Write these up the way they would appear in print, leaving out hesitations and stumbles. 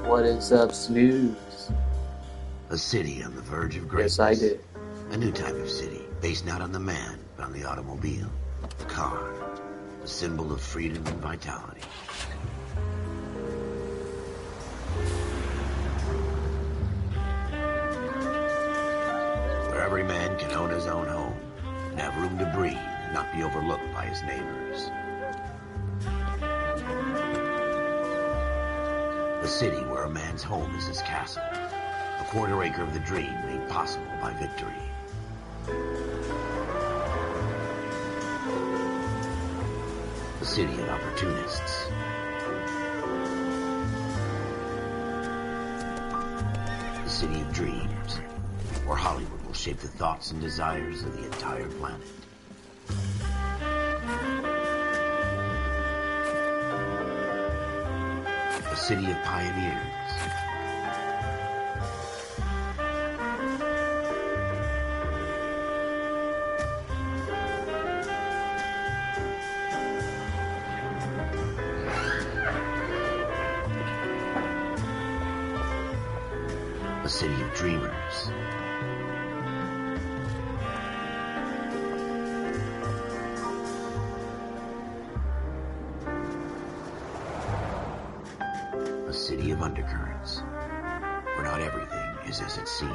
What is up, Snooze? A city on the verge of greatness. Yes, I did. A new type of city, based not on the man, but on the automobile. The car. The symbol of freedom and vitality. Where every man can own his own home and have room to breathe and not be overlooked by his neighbors. A city where a man's home is his castle. A quarter acre of the dream made possible by victory. A city of opportunists. A city of dreams, where Hollywood will shape the thoughts and desires of the entire planet. A city of pioneers. A city of dreamers. A city of undercurrents, where not everything is as it seems.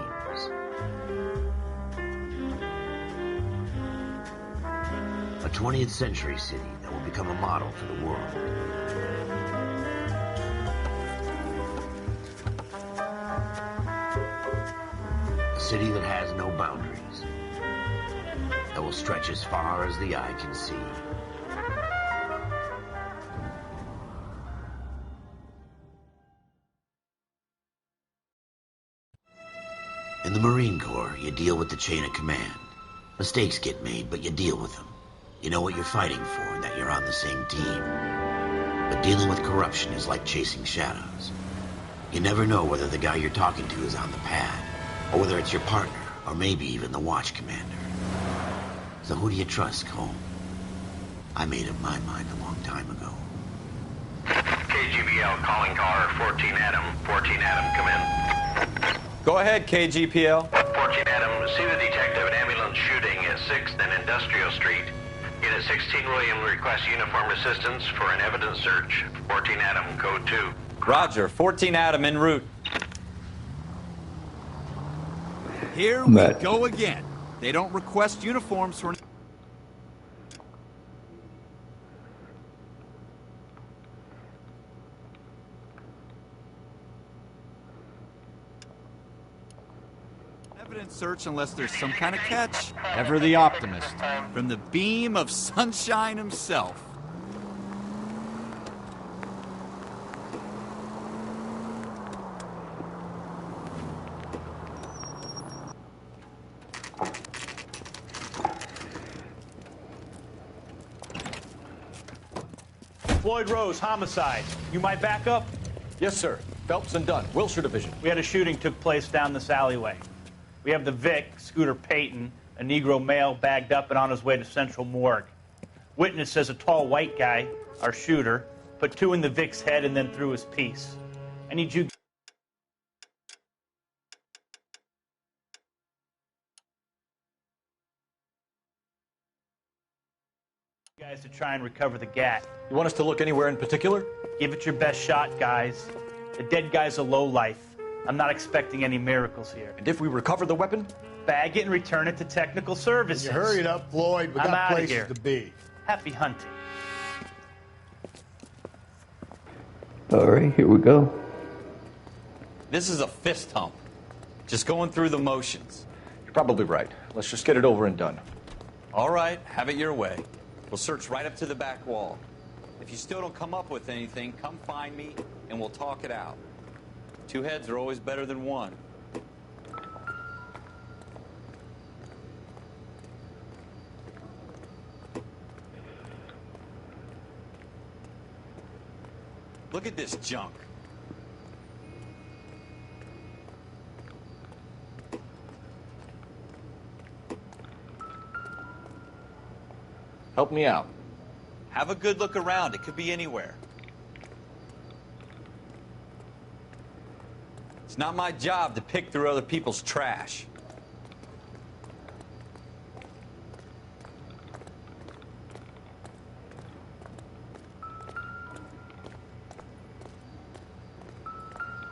A 20th century city that will become a model for the world. A city that has no boundaries, that will stretch as far as the eye can see. In the Marine Corps, you deal with the chain of command. Mistakes get made, but you deal with them. You know what you're fighting for and that you're on the same team. But dealing with corruption is like chasing shadows. You never know whether the guy you're talking to is on the pad, or whether it's your partner, or maybe even the watch commander. So who do you trust, Cole? I made up my mind a long time ago. KGBL calling car 14 Adam. 14 Adam, come in. Go ahead, KGPL. 14 Adam, see the detective at ambulance shooting at 6th and Industrial Street. Unit 16 William requests uniform assistance for an evidence search. 14 Adam, code 2. Roger, 14 Adam en route. Here we go again. They don't request uniforms for... evidence search unless there's some kind of catch. Ever the optimist. From the beam of sunshine himself. Floyd Rose, homicide. You might back up? Yes, sir. Phelps and Dunn, Wilshire Division. We had a shooting took place down this alleyway. We have the Vic, Scooter Payton, a Negro male bagged up and on his way to Central Morgue. Witness says a tall white guy, our shooter, put 2 in the Vic's head and then threw his piece. I need you guys to try and recover the gat. You want us to look anywhere in particular? Give it your best shot, guys. The dead guy's a lowlife. I'm not expecting any miracles here. And if we recover the weapon? Bag it and return it to technical services. You hurry it up, Floyd. We I'm got outta places here. to be. Happy hunting. All right, here we go. This is a fist hump. Just going through the motions. You're probably right. Let's just get it over and done. All right, have it your way. We'll search right up to the back wall. If you still don't come up with anything, come find me and we'll talk it out. 2 heads are always better than 1. Look at this junk. Help me out. Have a good look around. It could be anywhere. It's not my job to pick through other people's trash.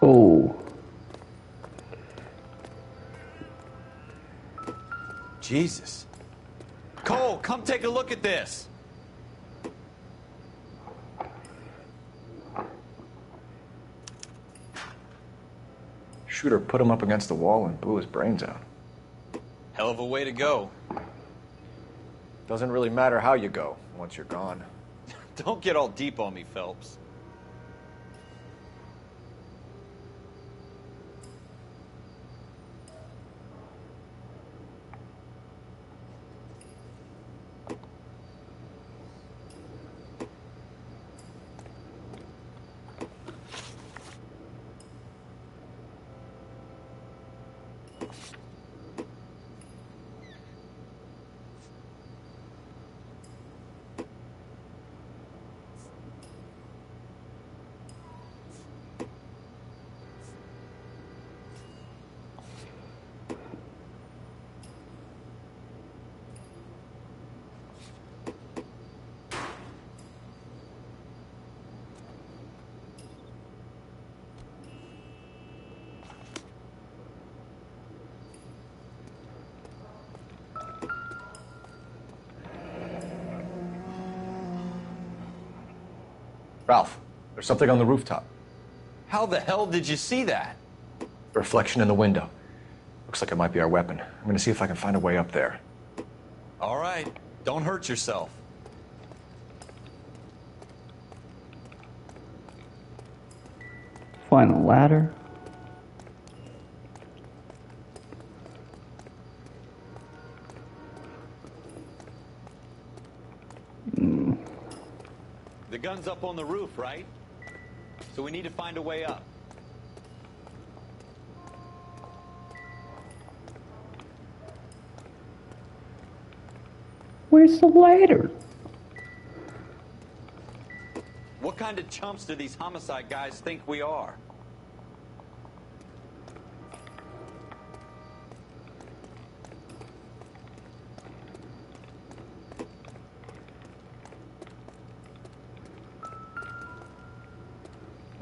Oh. Jesus. Cole, come take a look at this. Shooter put him up against the wall and blew his brains out. Hell of a way to go. Doesn't really matter how you go once you're gone. Don't get all deep on me, Phelps. Ralph, there's something on the rooftop. How the hell did you see that? A reflection in the window. Looks like it might be our weapon. I'm gonna see if I can find a way up there. All right, don't hurt yourself. Find a ladder. The gun's up on the roof, right? So we need to find a way up. Where's the ladder? What kind of chumps do these homicide guys think we are?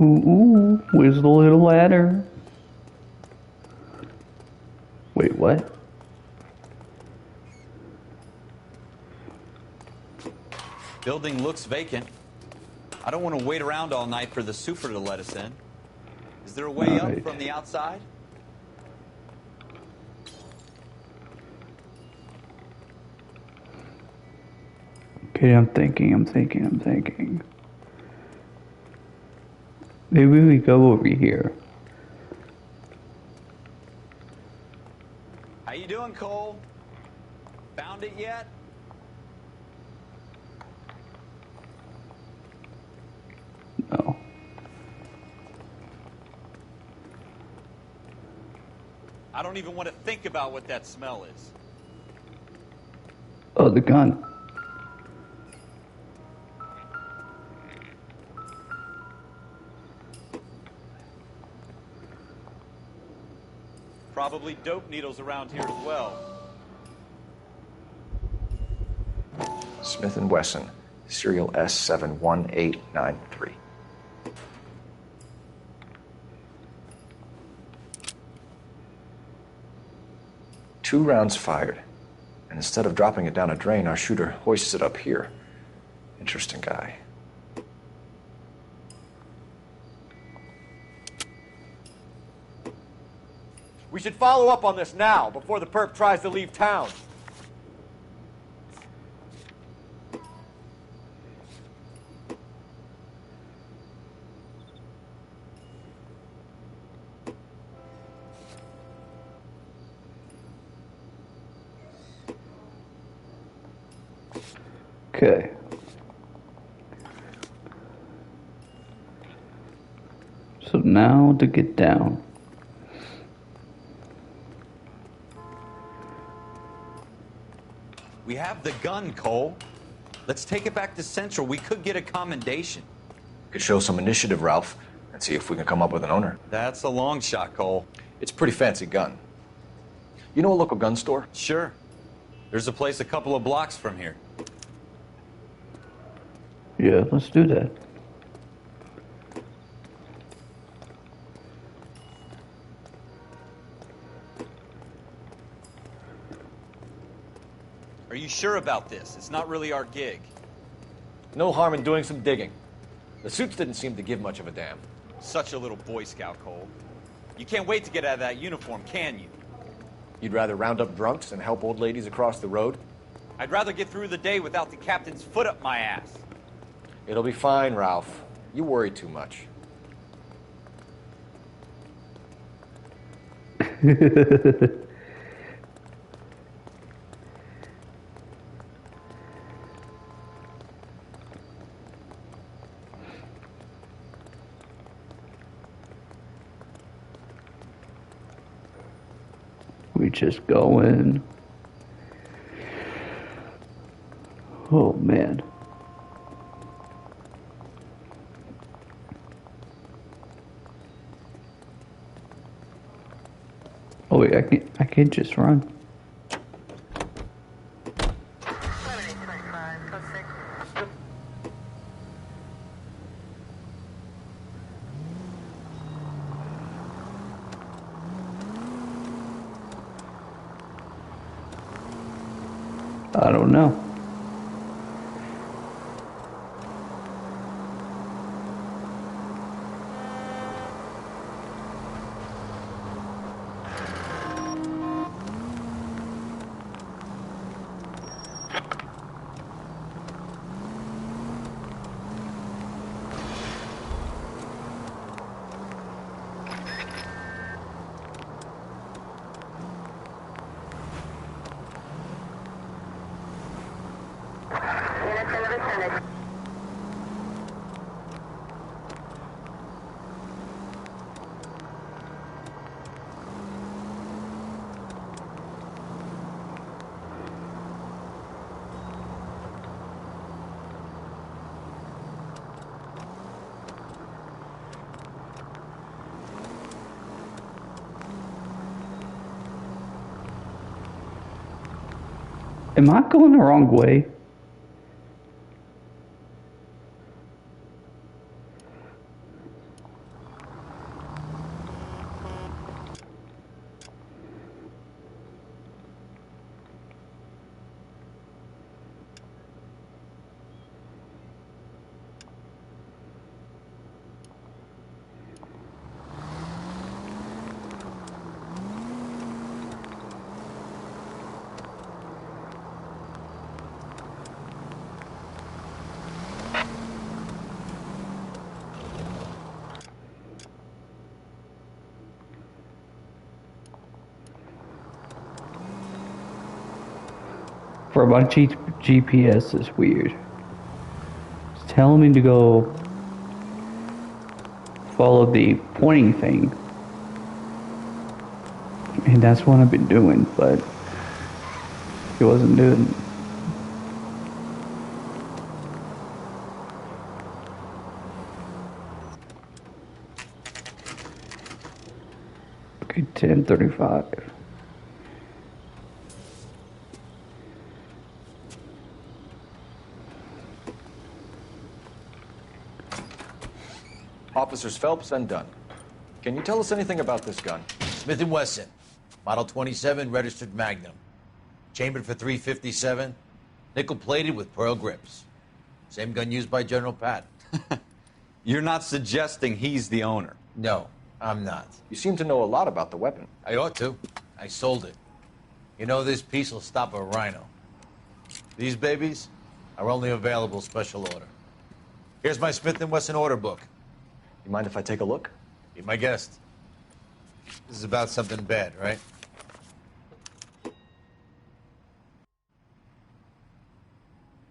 Ooh, where's the little ladder? Wait, what? Building looks vacant. I don't want to wait around all night for the super to let us in. Is there a way up from the outside? Okay, I'm thinking. Maybe we go over here. How you doing, Cole? Found it yet? No. I don't even want to think about what that smell is. Oh, the gun. Probably dope needles around here as well. Smith & Wesson, serial S71893. 2 rounds fired. And instead of dropping it down a drain, our shooter hoists it up here. Interesting guy. We should follow up on this now, before the perp tries to leave town. Okay. So now to get down. We have the gun, Cole. Let's take it back to Central. We could get a commendation. Could show some initiative, Ralph. and see if we can come up with an owner. That's a long shot, Cole. It's a pretty fancy gun. You know a local gun store? Sure. There's a place a couple of blocks from here. Yeah, let's do that. Are you sure about this? It's not really our gig. No harm in doing some digging. The suits didn't seem to give much of a damn. Such a little Boy Scout, Cole. You can't wait to get out of that uniform, can you? You'd rather round up drunks and help old ladies across the road? I'd rather get through the day without the captain's foot up my ass. It'll be fine, Ralph. You worry too much. We just go in. Oh man. Oh wait, I can't just run. I don't know. Am I going the wrong way? For my GPS is weird. It's telling me to go follow the pointing thing. And that's what I've been doing, but it wasn't doing it. Okay, 10:35. Officers Phelps and Dunn. Can you tell us anything about this gun? Smith & Wesson, Model 27, registered Magnum. Chambered for .357, nickel-plated with pearl grips. Same gun used by General Patton. You're not suggesting he's the owner? No, I'm not. You seem to know a lot about the weapon. I ought to. I sold it. You know, this piece will stop a rhino. These babies are only available special order. Here's my Smith & Wesson order book. You mind if I take a look? Be my guest. This is about something bad, right?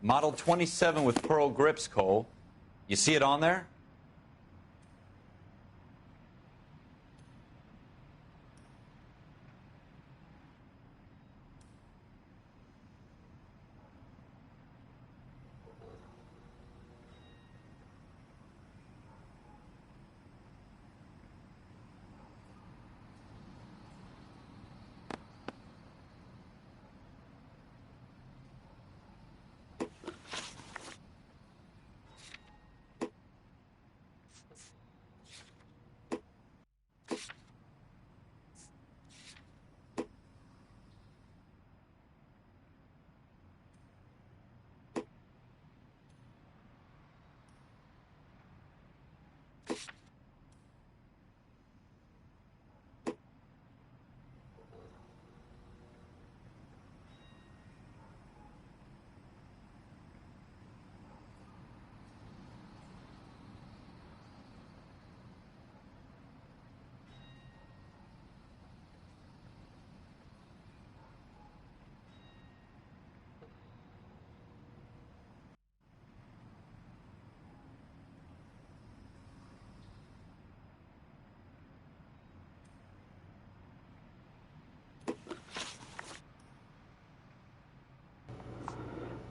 Model 27 with pearl grips, Cole. You see it on there?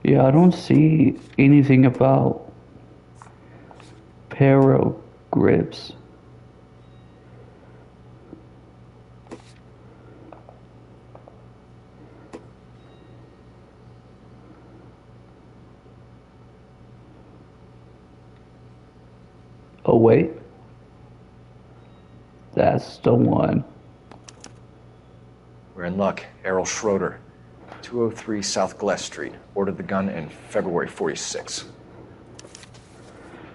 Yeah, I don't see anything about Pero grips. Oh wait, that's the one. We're in luck. Errol Schroeder, 203 South Glass Street. Ordered the gun in February 46.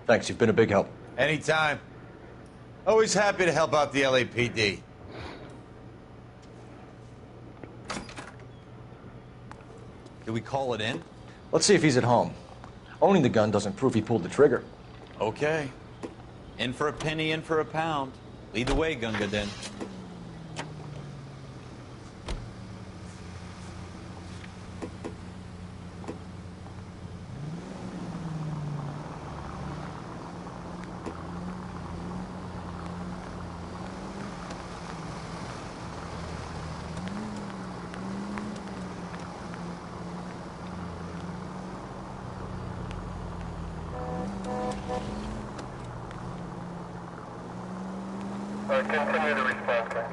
Thanks, you've been a big help. Anytime. Always happy to help out the LAPD. Can we call it in? Let's see if he's at home. Owning the gun doesn't prove he pulled the trigger. Okay. In for a penny, in for a pound. Lead the way, Gunga Din. Continue to respond, sir.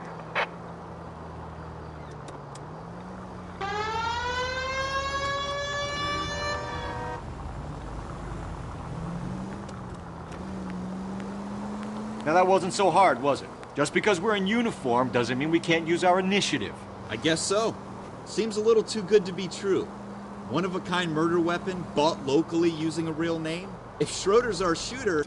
Now that wasn't so hard, was it? Just because we're in uniform doesn't mean we can't use our initiative. I guess so. Seems a little too good to be true. One-of-a-kind murder weapon bought locally using a real name? If Schroeder's our shooter...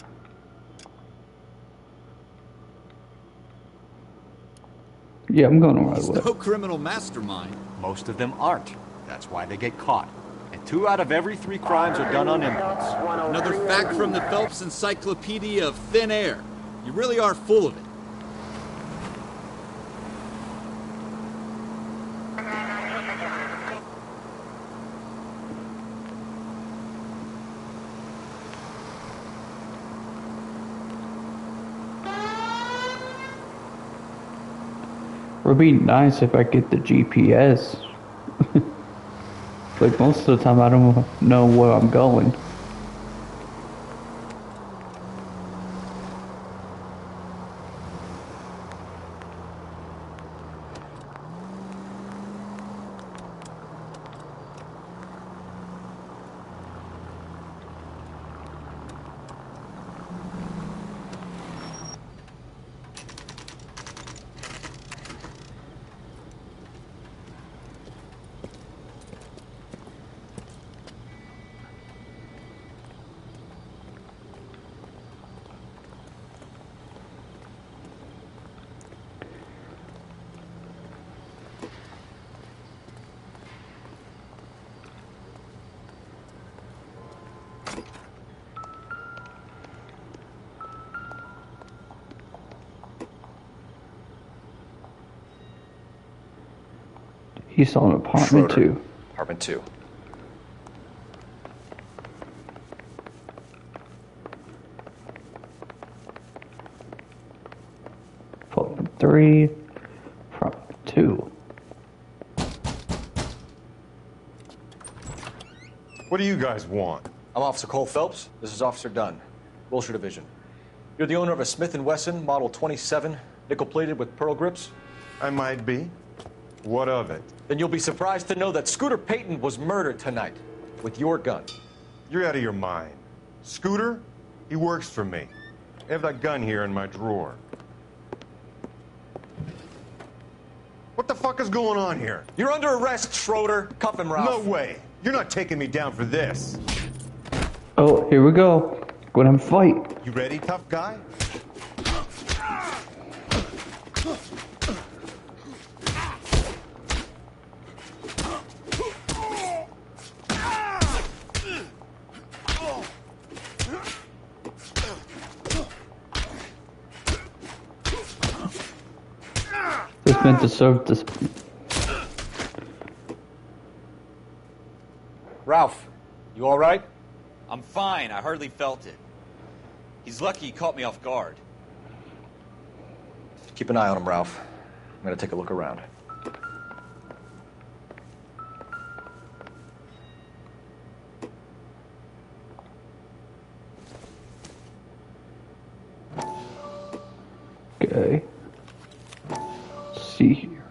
Yeah, I'm going to ride He's with. no criminal mastermind. Most of them aren't. That's why they get caught. And 2 out of every 3 crimes are done on impulse. Another fact from the Phelps Encyclopedia of Thin Air. You really are full of it. It would be nice if I get the GPS. Like most of the time I don't know where I'm going. He saw an apartment Schroeder. too. Apartment 2. Apartment 3. Apartment 2. What do you guys want? I'm Officer Cole Phelps. This is Officer Dunn, Wilshire Division. You're the owner of a Smith & Wesson Model 27, nickel-plated with pearl grips? I might be. What of it? Then you'll be surprised to know that Scooter Payton was murdered tonight with your gun. You're out of your mind. Scooter? He works for me. I have that gun here in my drawer. What the fuck is going on here? You're under arrest, Schroeder. Cuff him, Ralph. No way. You're not taking me down for this. Oh, here we go. Gonna fight. You ready, tough guy? This meant to serve this. Ralph, you all right? I'm fine. I hardly felt it. He's lucky he caught me off guard. Keep an eye on him, Ralph. I'm gonna take a look around. Okay. Let's see here.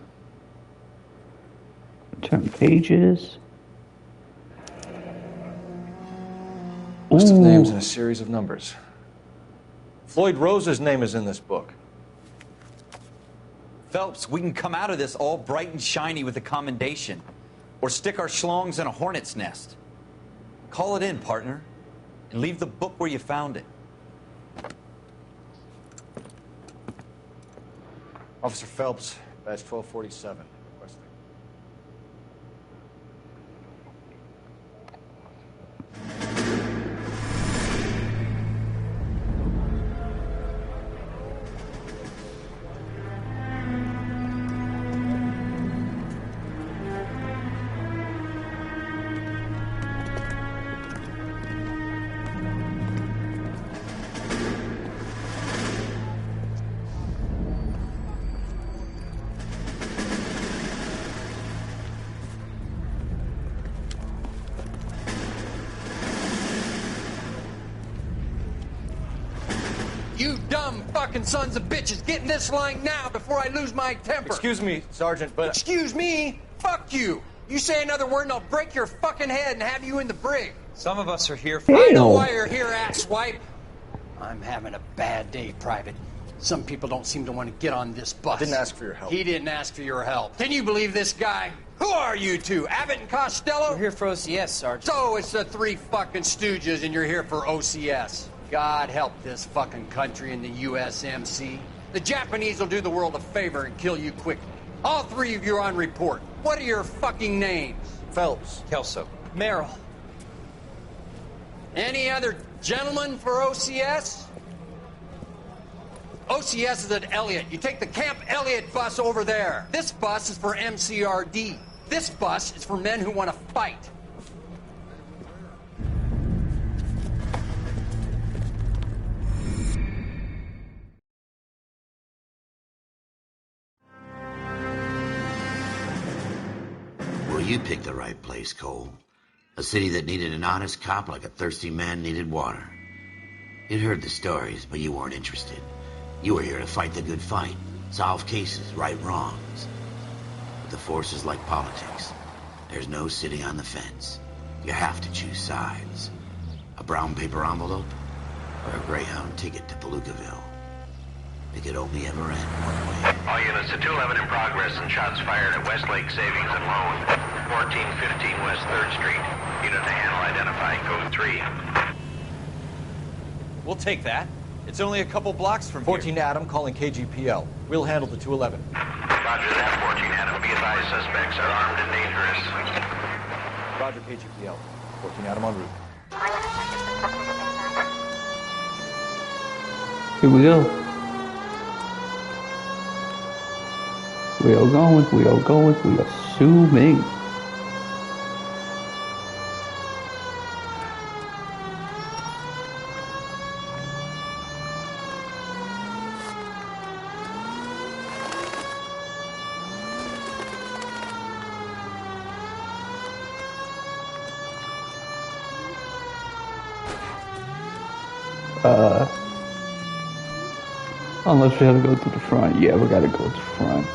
Turn pages. List of Ooh. names and a series of numbers. Floyd Rose's name is in this book. Phelps, we can come out of this all bright and shiny with a commendation. Or stick our schlongs in a hornet's nest. Call it in, partner. And leave the book where you found it. Officer Phelps, badge 1247. Requesting. You dumb fucking sons of bitches, get in this line now before I lose my temper. Excuse me, Sergeant, but... Excuse me? Fuck you. You say another word and I'll break your fucking head and have you in the brig. Some of us are here for... I know why you're here, asswipe. I'm having a bad day, Private. Some people don't seem to want to get on this bus. I didn't ask for your help. He didn't ask for your help. Can you believe this guy? Who are you two? Abbott and Costello? We're here for OCS, Sergeant. So it's the three fucking stooges and you're here for OCS. God help this fucking country and the USMC. The Japanese will do the world a favor and kill you quickly. All three of you are on report. What are your fucking names? Phelps. Kelso. Merrill. Any other gentlemen for OCS? OCS is at Elliott. You take the Camp Elliott bus over there. This bus is for MCRD. This bus is for men who want to fight. Well, you picked the right place, Cole. A city that needed an honest cop like a thirsty man needed water. You'd heard the stories, but you weren't interested. You were here to fight the good fight, solve cases, right wrongs. But the force is like politics. There's no sitting on the fence. You have to choose sides. A brown paper envelope or a Greyhound ticket to Palookaville. It could only ever end one way. All units to 211 in progress and shots fired at Westlake Savings and Loan, 1415 West 3rd Street. Unit to handle identifying code 3. We'll take that. It's only a couple blocks from 14 here. Adam calling KGPL. We'll handle the 211. Roger that, 14 Adam. Be advised, suspects are armed and dangerous. Roger, KGPL. 14 Adam en route. Here we go. We are going, we are assuming. Unless we have to go to the front. Yeah, we gotta go to the front.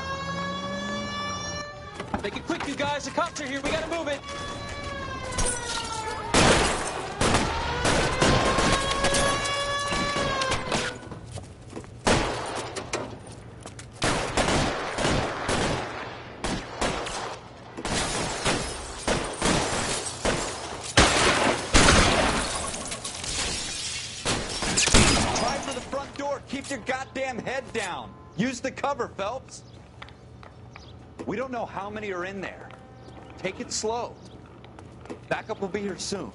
Make it quick, you guys. The cops are here. We gotta move it. Try for the front door. Keep your goddamn head down. Use the cover, Phelps. We don't know how many are in there. Take it slow. Backup will be here soon.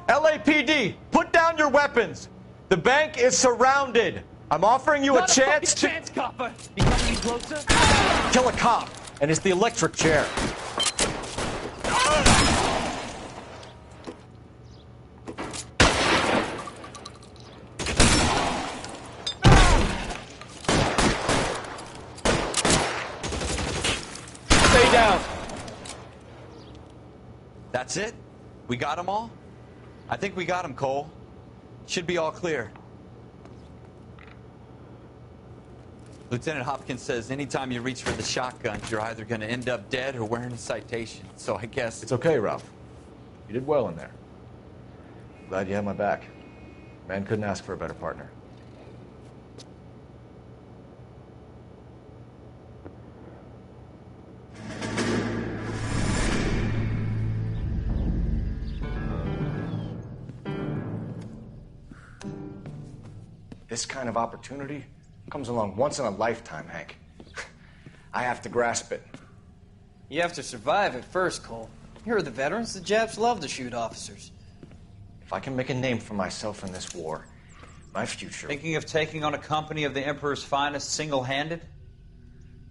LAPD, put down your weapons. The bank is surrounded. I'm offering you a chance to chance, copper. You coming any closer? kill a cop, and it's the electric chair. Stay down. That's it? We got them all? I think we got them, Cole. Should be all clear. Lieutenant Hopkins says anytime you reach for the shotguns, you're either going to end up dead or wearing a citation. So I guess... It's okay, Ralph. You did well in there. Glad you had my back. Man couldn't ask for a better partner. This kind of opportunity comes along once in a lifetime, Hank. I have to grasp it. You have to survive it first, Cole. Here are the veterans. The Japs love to shoot officers. If I can make a name for myself in this war, my future... Thinking of taking on a company of the Emperor's finest single-handed?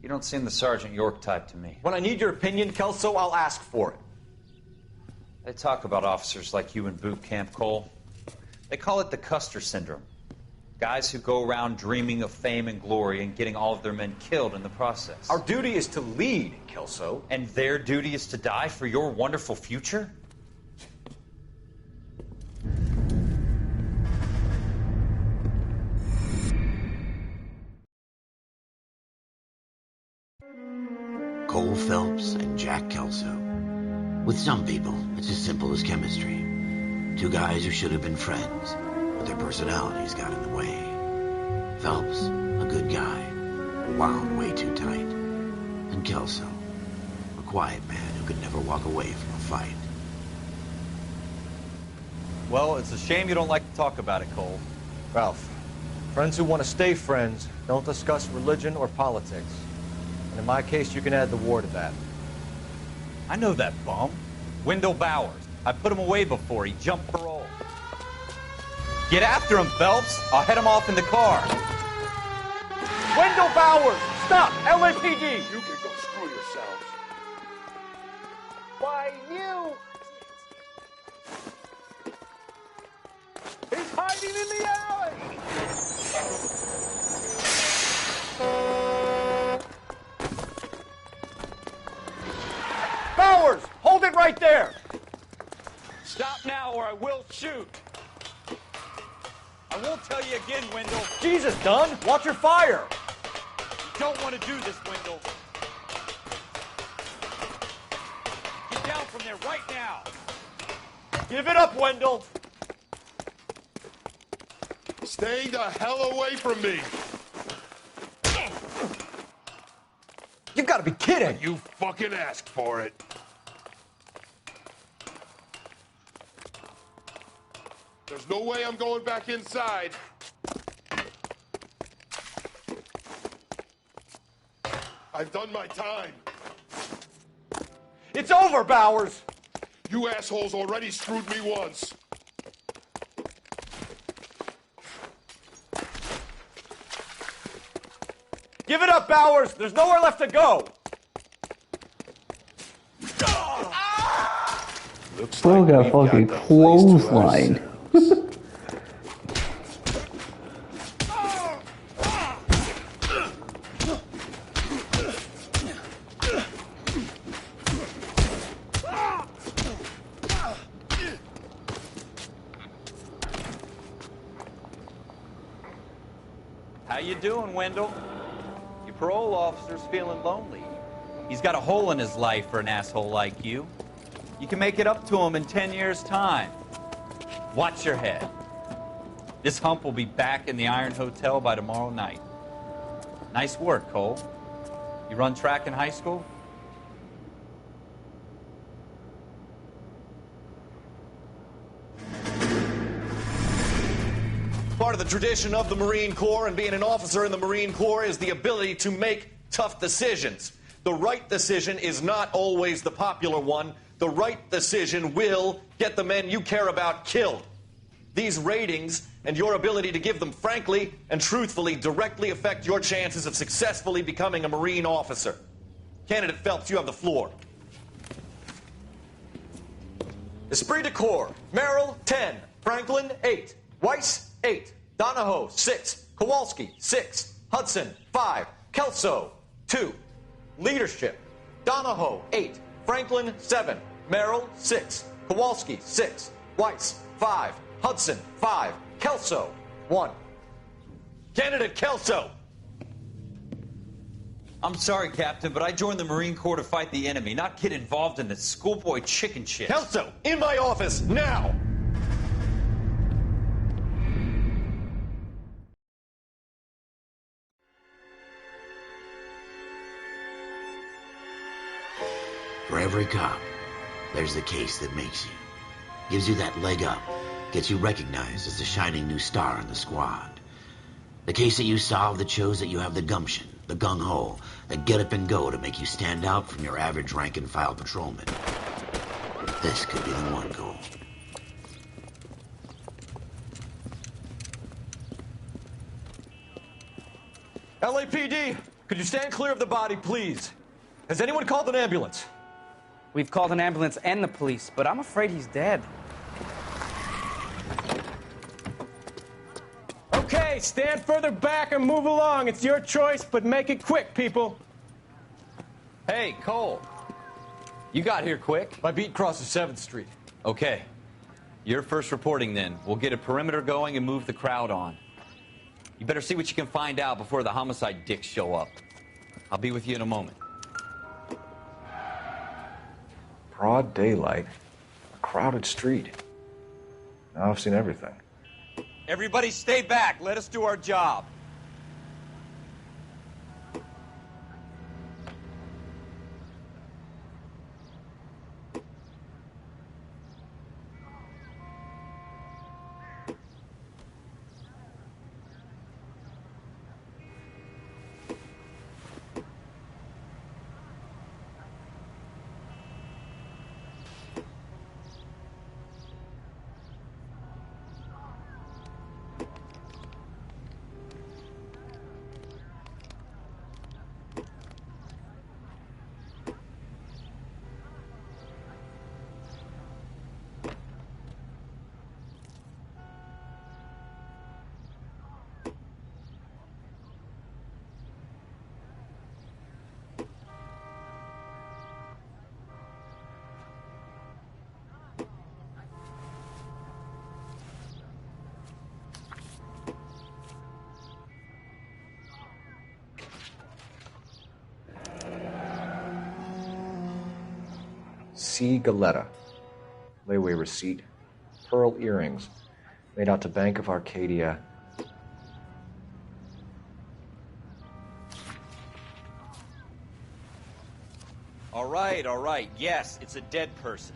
You don't seem the Sergeant York type to me. When I need your opinion, Kelso, I'll ask for it. They talk about officers like you in boot camp, Cole. They call it the Custer syndrome. Guys who go around dreaming of fame and glory and getting all of their men killed in the process. Our duty is to lead, Kelso. And their duty is to die for your wonderful future? Cole Phelps and Jack Kelso. With some people, it's as simple as chemistry. Two guys who should have been friends, but their personalities got in the way. Phelps, a good guy, wound way too tight. And Kelso, a quiet man who could never walk away from a fight. Well, it's a shame you don't like to talk about it, Cole. Ralph, friends who want to stay friends don't discuss religion or politics. And in my case, you can add the war to that. I know that bum. Wendell Bowers. I put him away before. He jumped parole. Get after him, Phelps. I'll head him off in the car. Wendell Bowers! Stop! LAPD! You can go screw yourselves. Why, you... He's hiding in the alley! Bowers! Hold it right there! Stop now or I will shoot. I won't tell you again, Wendell. Jesus, Dunn! Watch your fire! You don't want to do this, Wendell. Get down from there right now. Give it up, Wendell! Stay the hell away from me! You've got to be kidding! You fucking asked for it. There's no way I'm going back inside. I've done my time. It's over, Bowers! You assholes already screwed me once. Give it up, Bowers! There's nowhere left to go! Looks Bro like got we've fucking got the place to clothesline. How you doing, Wendell? Your parole officer's feeling lonely. He's got a hole in his life for an asshole like you. You can make it up to him in 10 years' time. Watch your head. This hump will be back in the Iron Hotel by tomorrow night. Nice work, Cole. You run track in high school? Part of the tradition of the Marine Corps and being an officer in the Marine Corps is the ability to make tough decisions. The right decision is not always the popular one. The right decision will get the men you care about killed. These ratings and your ability to give them frankly and truthfully directly affect your chances of successfully becoming a Marine officer. Candidate Phelps, you have the floor. Esprit de Corps, Merrill, 10. Franklin, 8. Weiss, 8. Donahoe, 6. Kowalski, 6. Hudson, 5. Kelso, 2. Leadership, Donahoe, 8. Franklin, 7. Merrill, 6. Kowalski, 6. Weiss, 5. Hudson, 5. Kelso, 1. Candidate Kelso. I'm sorry, Captain, but I joined the Marine Corps to fight the enemy, not get involved in this schoolboy chicken shit. Kelso, in my office, now! For every cop, there's the case that makes you. Gives you that leg up. Gets you recognized as the shining new star in the squad. The case that you solve that shows that you have the gumption, the gung-ho, the get up and go to make you stand out from your average rank-and-file patrolman. This could be the one goal. LAPD, could you stand clear of the body, please? Has anyone called an ambulance? We've called an ambulance and the police, but I'm afraid he's dead. Okay, stand further back and move along. It's your choice, but make it quick, people. Hey, Cole. You got here quick. My beat crosses 7th Street. Okay. You're first reporting then. We'll get a perimeter going and move the crowd on. You better see what you can find out before the homicide dicks show up. I'll be with you in a moment. Broad daylight, a crowded street. Now I've seen everything. Everybody stay back. Let us do our job. C. Galetta. Layaway receipt. Pearl earrings. Made out to Bank of Arcadia. All right. Yes, it's a dead person.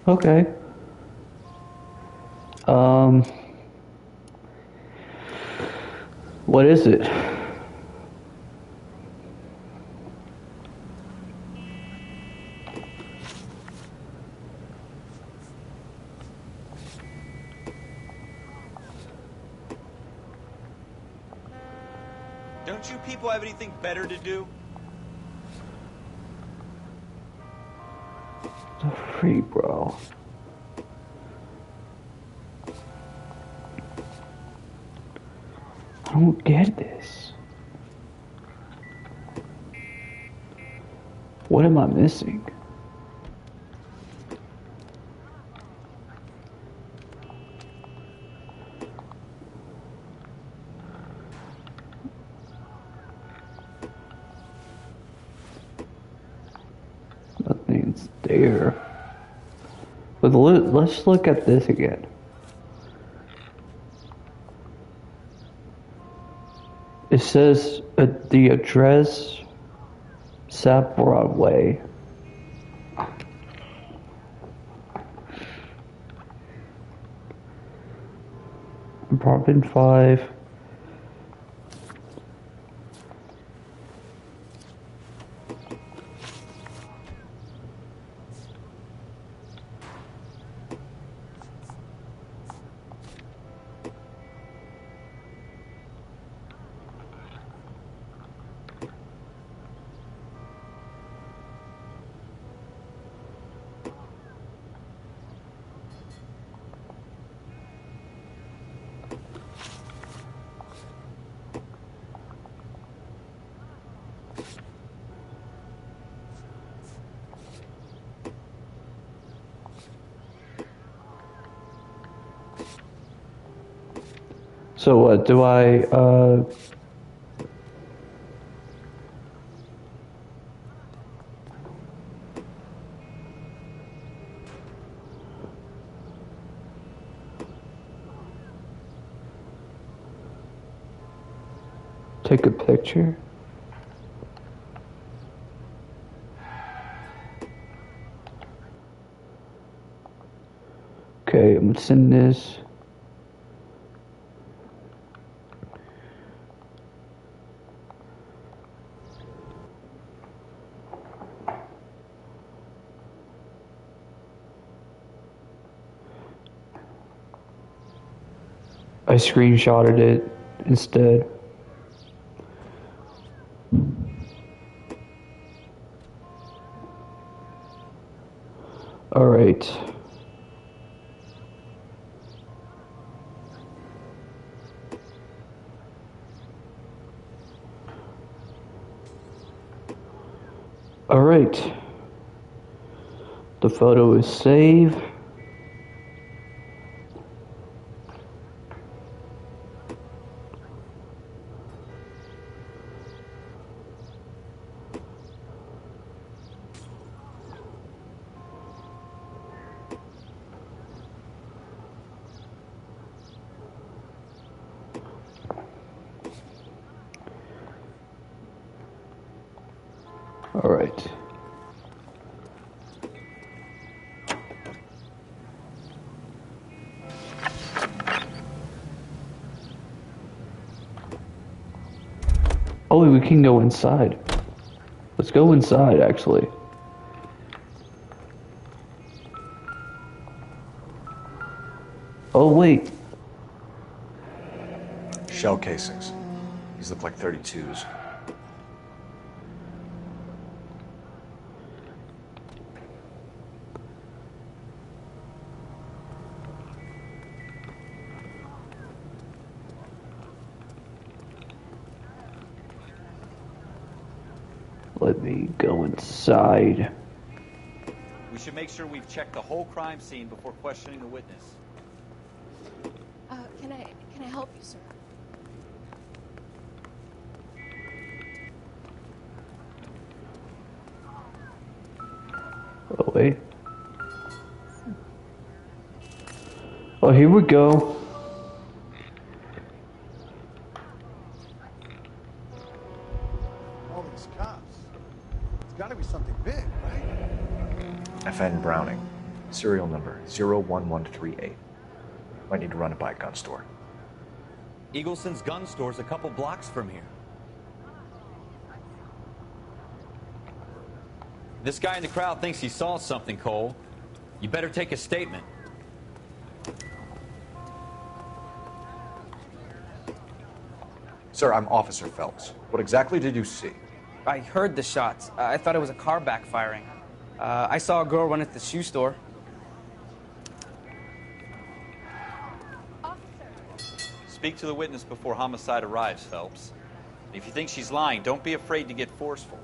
Okay. What is it? Don't you people have anything better to do? The free, bro. I don't get this. What am I missing? It's there. But let's look at this again. It says the address, South Broadway. Apartment 5. So what do I take a picture? Okay, I'm gonna send this. I screenshotted it instead. All right. All right. The photo is saved. All right. Oh, we can go inside. Let's go inside, actually. Oh, wait. Shell casings. These look like 32s. Let me go inside. We should make sure we've checked the whole crime scene before questioning the witness. Can I help you, sir? Oh, wait. Oh, here we go. All these cops. It's got to be something big, right? FN Browning. Serial number 01138. Might need to run it by a gun store. Eagleson's gun store's a couple blocks from here. This guy in the crowd thinks he saw something, Cole. You better take a statement. Sir, I'm Officer Phelps. What exactly did you see? I heard the shots. I thought it was a car backfiring. I saw a girl run at the shoe store. Speak to the witness before homicide arrives, Phelps. If you think she's lying, don't be afraid to get forceful.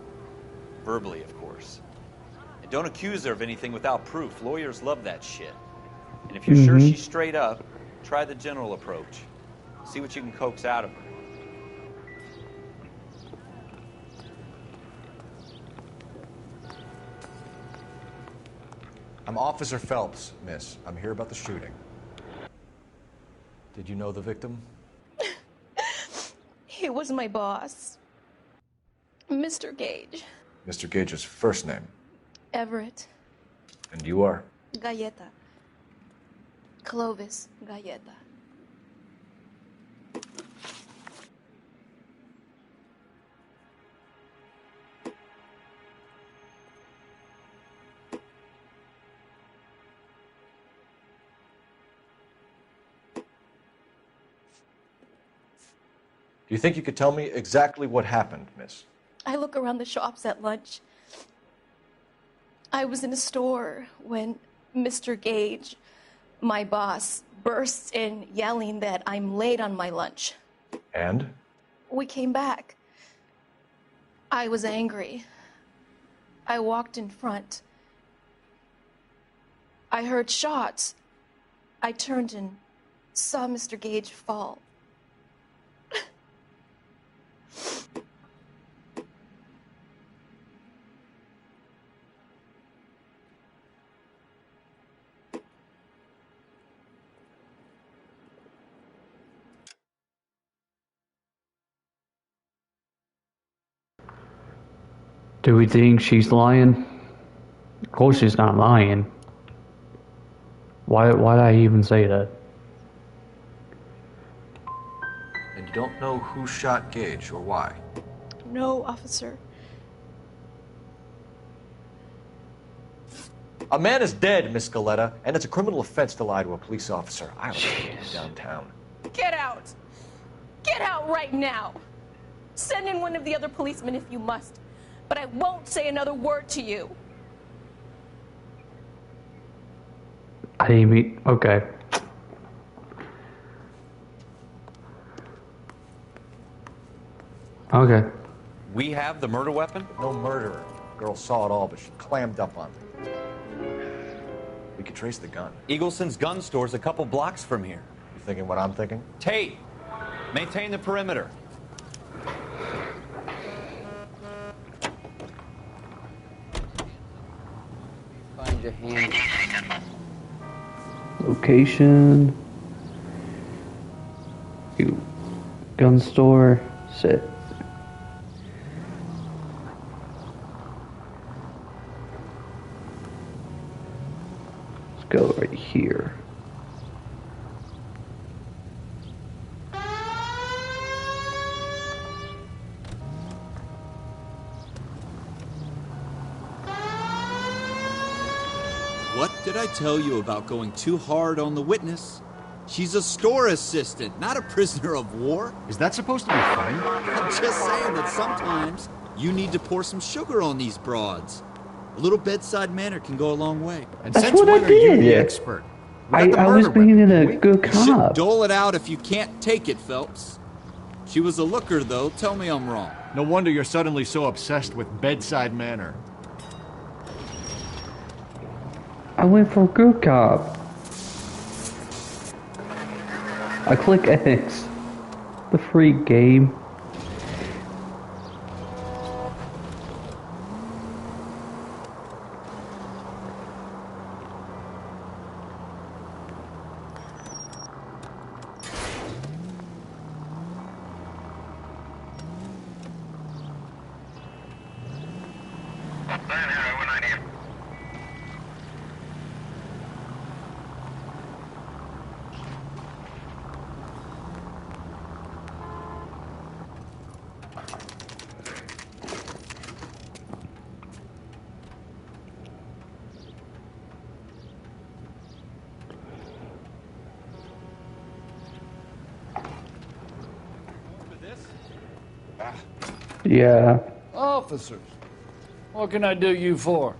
Verbally, of course. And don't accuse her of anything without proof. Lawyers love that shit. And if you're sure she's straight up, try the general approach. See what you can coax out of her. I'm Officer Phelps, miss. I'm here about the shooting. Did you know the victim? He was my boss, Mr. Gage. Mr. Gage's first name. Everett. And you are? Galleta. Clovis Galleta. Do you think you could tell me exactly what happened, miss? I look around the shops at lunch. I was in a store when Mr. Gage, my boss, bursts in yelling that I'm late on my lunch. And? We came back. I was angry. I walked in front. I heard shots. I turned and saw Mr. Gage fall. Do we think she's lying? Of course she's not lying. Why'd I even say that? And you don't know who shot Gage or why? No, officer. A man is dead, Miss Galletta, and it's a criminal offense to lie to a police officer. I was downtown. Get out! Get out right now! Send in one of the other policemen if you must, but I won't say another word to you. I didn't mean... Okay. Okay. We have the murder weapon? No murderer. Girl saw it all, but she clammed up on me. We could trace the gun. Eagleson's gun store's a couple blocks from here. You thinking what I'm thinking? Tate, maintain the perimeter. Find your hand. Location. Gun store. Set. Let's go right here. What did I tell you about going too hard on the witness? She's a store assistant, not a prisoner of war. Is that supposed to be funny? I'm just saying that sometimes you need to pour some sugar on these broads. A little bedside manner can go a long way. And That's since what when I are you did. the expert? I was being a good You should cop. dole it out if you can't take it, Phelps. She was a looker, though. Tell me I'm wrong. No wonder you're suddenly so obsessed with bedside manner. I went for good cop. I click X. The free game. Yeah. Officers, what can I do you for?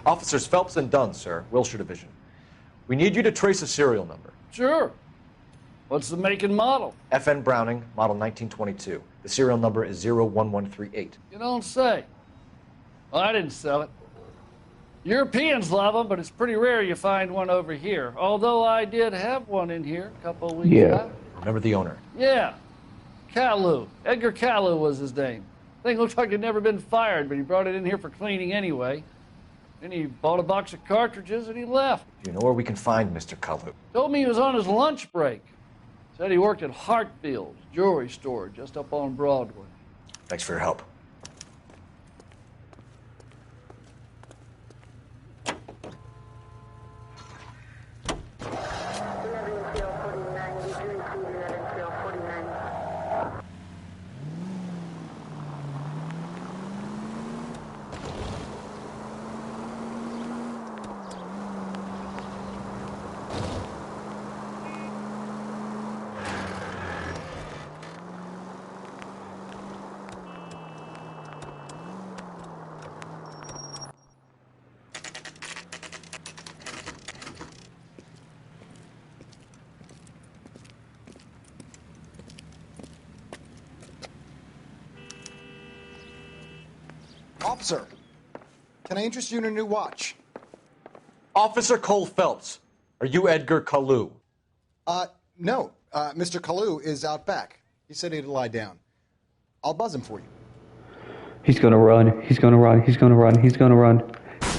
Officers Phelps and Dunn, sir, Wilshire Division. We need you to trace a serial number. Sure. What's the make and model? FN Browning, model 1922. The serial number is 01138. You don't say. Well, I didn't sell it. Europeans love them, but it's pretty rare you find one over here. Although I did have one in here a couple of weeks back. Remember the owner? Yeah. Caillou. Edgar Caillou was his name. Thing looked like it'd never been fired, but he brought it in here for cleaning anyway. And he bought a box of cartridges and he left. Do you know where we can find Mr. Kalu? Told me he was on his lunch break. Said he worked at Hartfield's jewelry store just up on Broadway. Thanks for your help. Officer, can I interest you in a new watch? Officer Cole Phelps, are you Edgar Kalu? No. Mr. Kalu is out back. He said he'd lie down. I'll buzz him for you. He's gonna run. He's gonna run. He's gonna run. He's gonna run.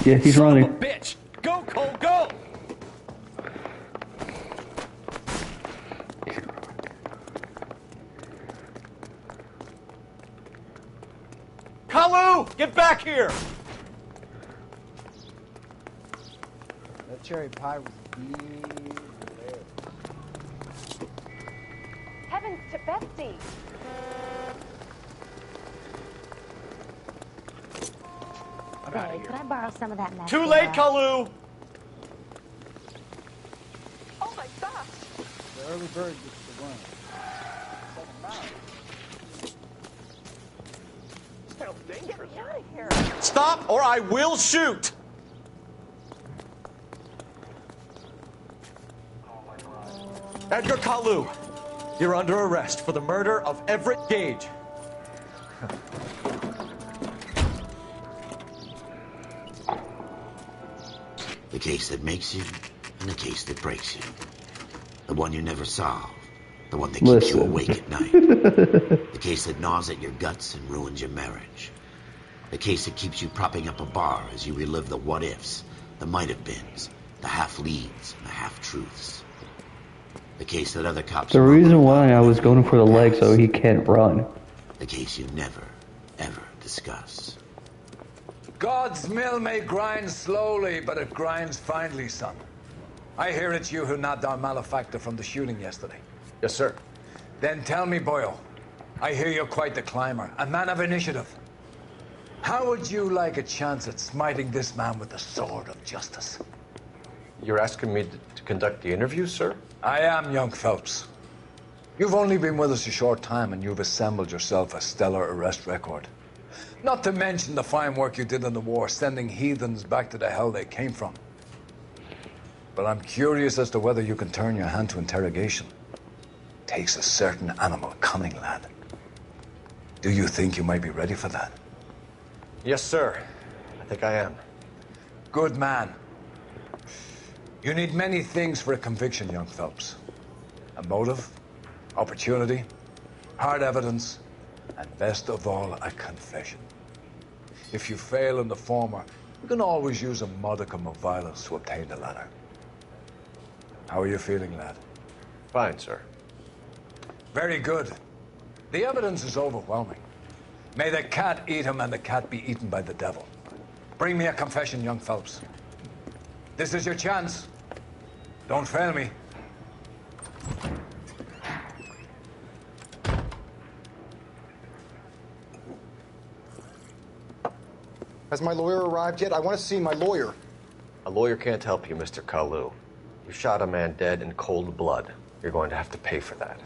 Yeah, he's Son running. of a bitch! Go, Cole, go! Kalu, get back here! That cherry pie was delicious. Heavens to Betsy! outta Hey, could I borrow some of that mascara? Too late, Kalu! Oh my gosh! The early bird gets the worm. Get me out of here! Stop or I will shoot! Edgar Kalu, you're under arrest for the murder of Everett Gage. The case that makes you and the case that breaks you. The one you never solve. The one that keeps you awake at night. The case that gnaws at your guts and ruins your marriage. The case that keeps you propping up a bar as you relive the what-ifs, the might-have-beens, the half-leads, and the half-truths. The case that other cops... The reason why I was going for the leg so he can't run. The case you never, ever discuss. God's mill may grind slowly, but it grinds finely, son. I hear it's you who nabbed our malefactor from the shooting yesterday. Yes, sir. Then tell me, Boyle, I hear you're quite the climber, a man of initiative. How would you like a chance at smiting this man with the sword of justice? You're asking me to conduct the interview, sir? I am, young Phelps. You've only been with us a short time, and you've assembled yourself a stellar arrest record. Not to mention the fine work you did in the war, sending heathens back to the hell they came from. But I'm curious as to whether you can turn your hand to interrogation. Takes a certain animal cunning, lad. Do you think you might be ready for that? Yes, sir. I think I am. Good man. You need many things for a conviction, young Phelps. A motive, opportunity, hard evidence, and best of all, a confession. If you fail in the former, you can always use a modicum of violence to obtain the latter. How are you feeling, lad? Fine, sir. Very good. The evidence is overwhelming. May the cat eat him and the cat be eaten by the devil. Bring me a confession, young Phelps. This is your chance. Don't fail me. Has my lawyer arrived yet? I want to see my lawyer. A lawyer can't help you, Mr. Kalu. You shot a man dead in cold blood. You're going to have to pay for that.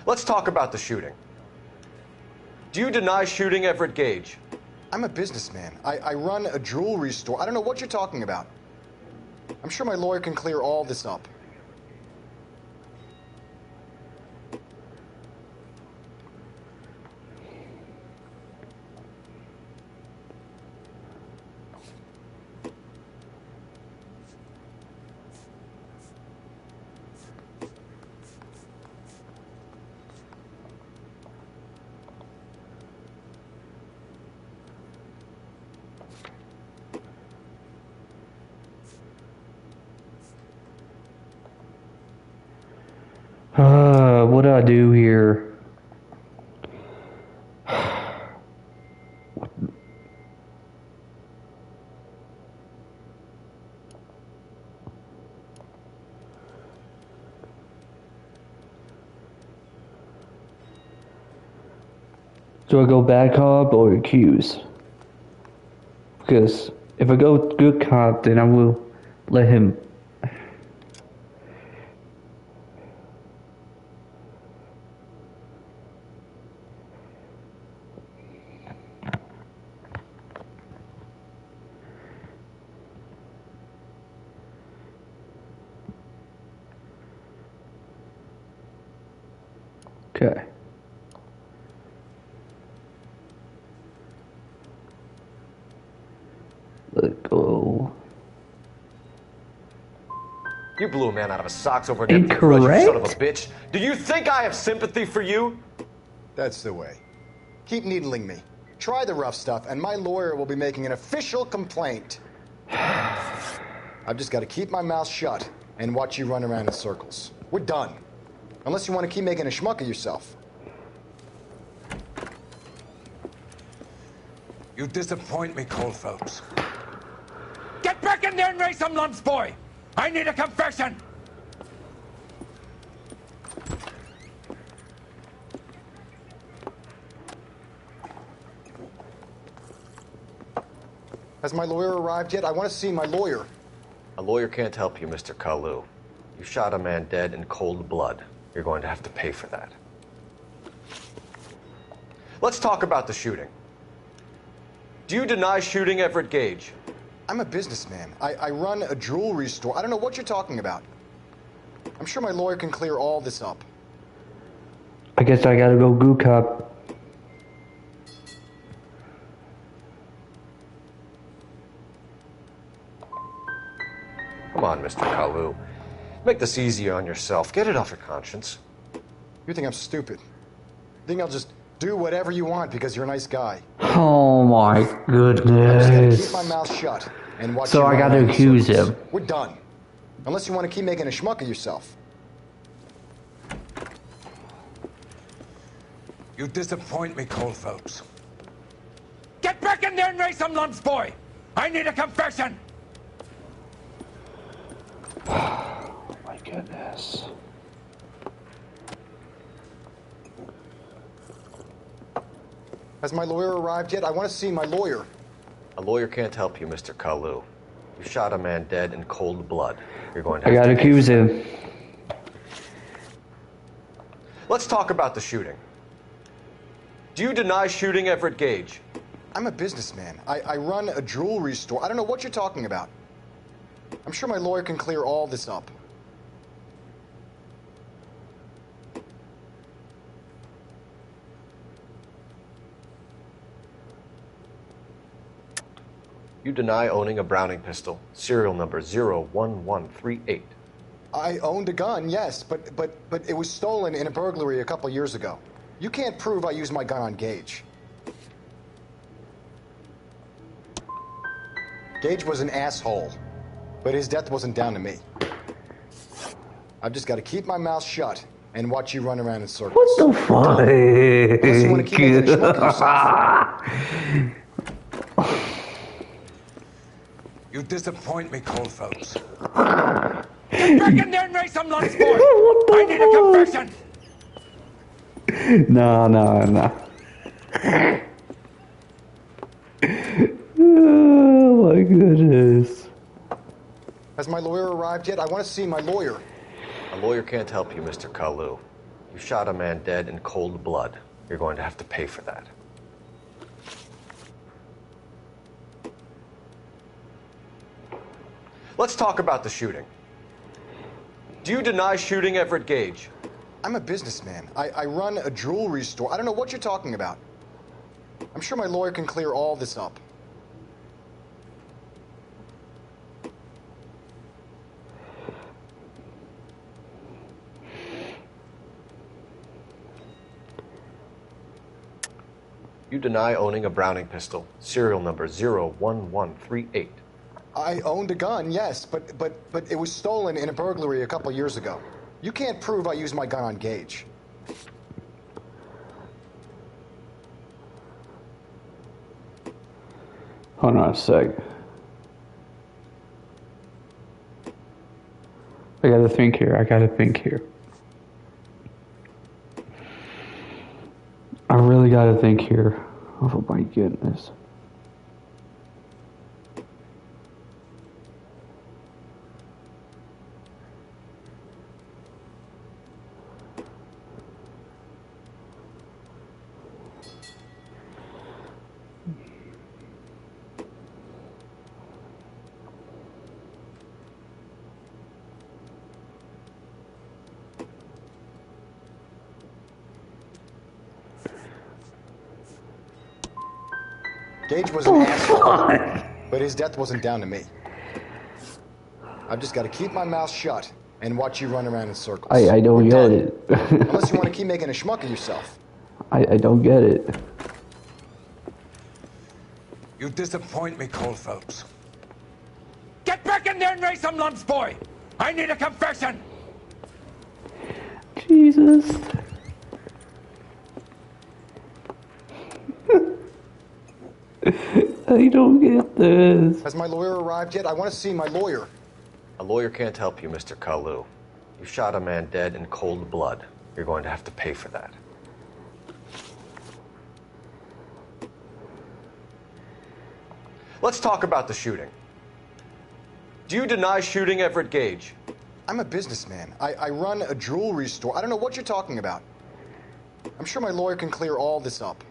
Let's talk about the shooting. Do you deny shooting Everett Gage? I'm a businessman. I run a jewelry store. I don't know what you're talking about. I'm sure my lawyer can clear all this up. What do I do here? Do I go bad cop or accuse? Because if I go good cop, then I will let him. Okay. Let go. You blew a man out of his socks over an empty grudge, you son of a bitch. Do you think I have sympathy for you? That's the way. Keep needling me. Try the rough stuff, and my lawyer will be making an official complaint. I've just got to keep my mouth shut and watch you run around in circles. We're done. Unless you want to keep making a schmuck of yourself. You disappoint me, Cole Phelps. Get back in there and raise some lumps, boy! I need a confession! Has my lawyer arrived yet? I want to see my lawyer. A lawyer can't help you, Mr. Kalu. You shot a man dead in cold blood. You're going to have to pay for that. Let's talk about the shooting. Do you deny shooting Everett Gage? I'm a businessman. I run a jewelry store. I don't know what you're talking about. I'm sure my lawyer can clear all this up. I guess I gotta go good cop. Come on, Mr. Kalu. Make this easier on yourself. Get it off your conscience. You think I'm stupid? You think I'll just do whatever you want because you're a nice guy? Oh my I'm just gonna keep goodness. my mouth shut and watch So you I run gotta around in accuse circles. him. We're done. Unless you want to keep making a schmuck of yourself. You disappoint me, Cole Phelps. Get back in there and raise some lumps, boy! I need a confession! Oh my goodness. Has my lawyer arrived yet? I want to see my lawyer. A lawyer can't help you, Mr. Kalu. You shot a man dead in cold blood. You're going to I have gotta to pay accuse for that. him. Let's talk about the shooting. Do you deny shooting Everett Gage? I'm a businessman. I run a jewelry store. I don't know what you're talking about. I'm sure my lawyer can clear all this up. You deny owning a Browning pistol, serial number 01138. I owned a gun, yes, but it was stolen in a burglary a couple years ago. You can't prove I used my gun on Gage. Gage was an asshole, but his death wasn't down to me. I've just got to keep my mouth shut and watch you run around in circles. What the fuck? Unless you want to keep making a schmuck of yourself. You disappoint me, Cole Phelps. Get back in there and raise some lumps, boy! I need a confession! No. Oh my goodness. Has my lawyer arrived yet? I want to see my lawyer. A lawyer can't help you, Mr. Kalu. You shot a man dead in cold blood. You're going to have to pay for that. Let's talk about the shooting. Do you deny shooting Everett Gage? I'm a businessman. I run a jewelry store. I don't know what you're talking about. I'm sure my lawyer can clear all this up. You deny owning a Browning pistol, serial number 01138. I owned a gun, yes, but it was stolen in a burglary a couple years ago. You can't prove I used my gun on Gage. Hold on a sec. I gotta think here. I really gotta think here. Oh my goodness. Gage was an asshole, but his death wasn't down to me. I've just got to keep my mouth shut and watch you run around in circles. I don't get it. Unless you want to keep making a schmuck of yourself. I don't get it. You disappoint me, Cole Phelps. Get back in there and raise some lumps, boy! I need a confession! Jesus. I don't get this. Has my lawyer arrived yet? I want to see my lawyer. A lawyer can't help you, Mr. Kalu. You shot a man dead in cold blood. You're going to have to pay for that. Let's talk about the shooting. Do you deny shooting Everett Gage? I'm a businessman. I run a jewelry store. I don't know what you're talking about. I'm sure my lawyer can clear all this up.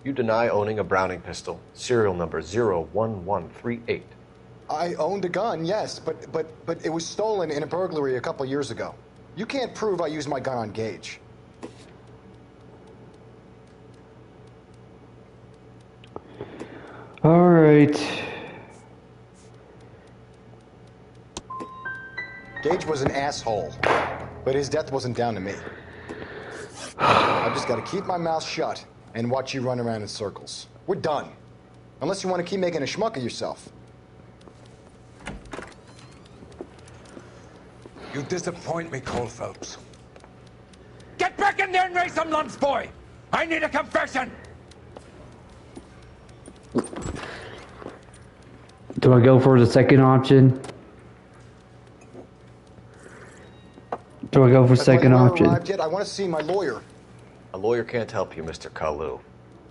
You deny owning a Browning pistol, serial number 01138. I owned a gun, yes, but it was stolen in a burglary a couple years ago. You can't prove I used my gun on Gage. All right. Gage was an asshole, but his death wasn't down to me. I've just got to keep my mouth shut and watch you run around in circles. We're done. Unless you want to keep making a schmuck of yourself. You disappoint me, Cole Phelps. Get back in there and raise some lumps, boy! I need a confession! Do I go for the second option? Do I go for second option? Arrived yet? I want to see my lawyer. A lawyer can't help you, Mr. Kalu.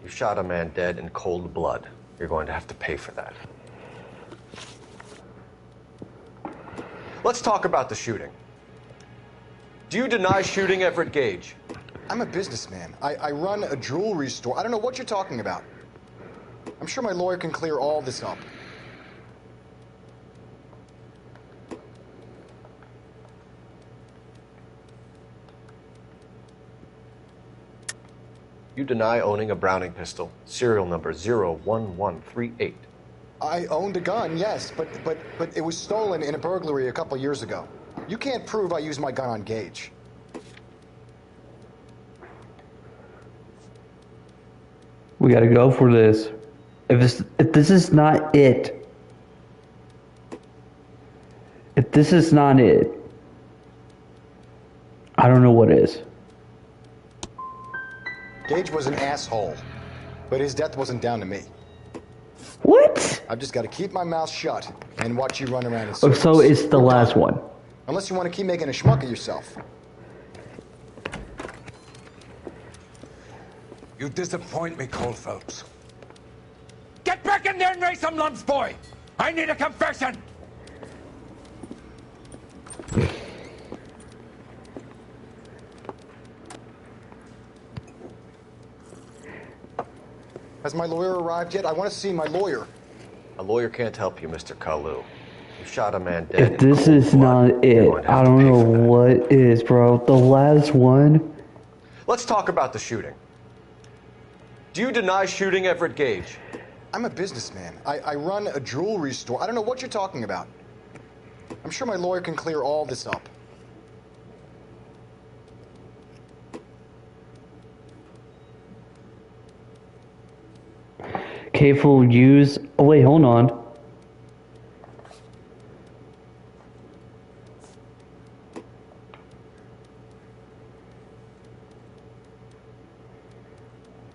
You shot a man dead in cold blood. You're going to have to pay for that. Let's talk about the shooting. Do you deny shooting Everett Gage? I'm a businessman. I run a jewelry store. I don't know what you're talking about. I'm sure my lawyer can clear all this up. You deny owning a Browning pistol, serial number 01138. I owned a gun, yes, but it was stolen in a burglary a couple years ago. You can't prove I used my gun on Gage. We gotta go for this. If this is not it, if this is not it, I don't know what is. Gage was an asshole, but his death wasn't down to me. What? I've just got to keep my mouth shut and watch you run around in Oh, circles. so it's the last one. Unless you want to keep making a schmuck of yourself. You disappoint me, Cole Phelps. Get back in there and raise some lumps, boy! I need a confession! Has my lawyer arrived yet? I want to see my lawyer. A lawyer can't help you, Mr. Kalu. You shot a man dead. If this is not it, I don't know what is, bro. The last one. Let's talk about the shooting. Do you deny shooting Everett Gage? I'm a businessman. I run a jewelry store. I don't know what you're talking about. I'm sure my lawyer can clear all this up. Careful use. Oh wait, hold on.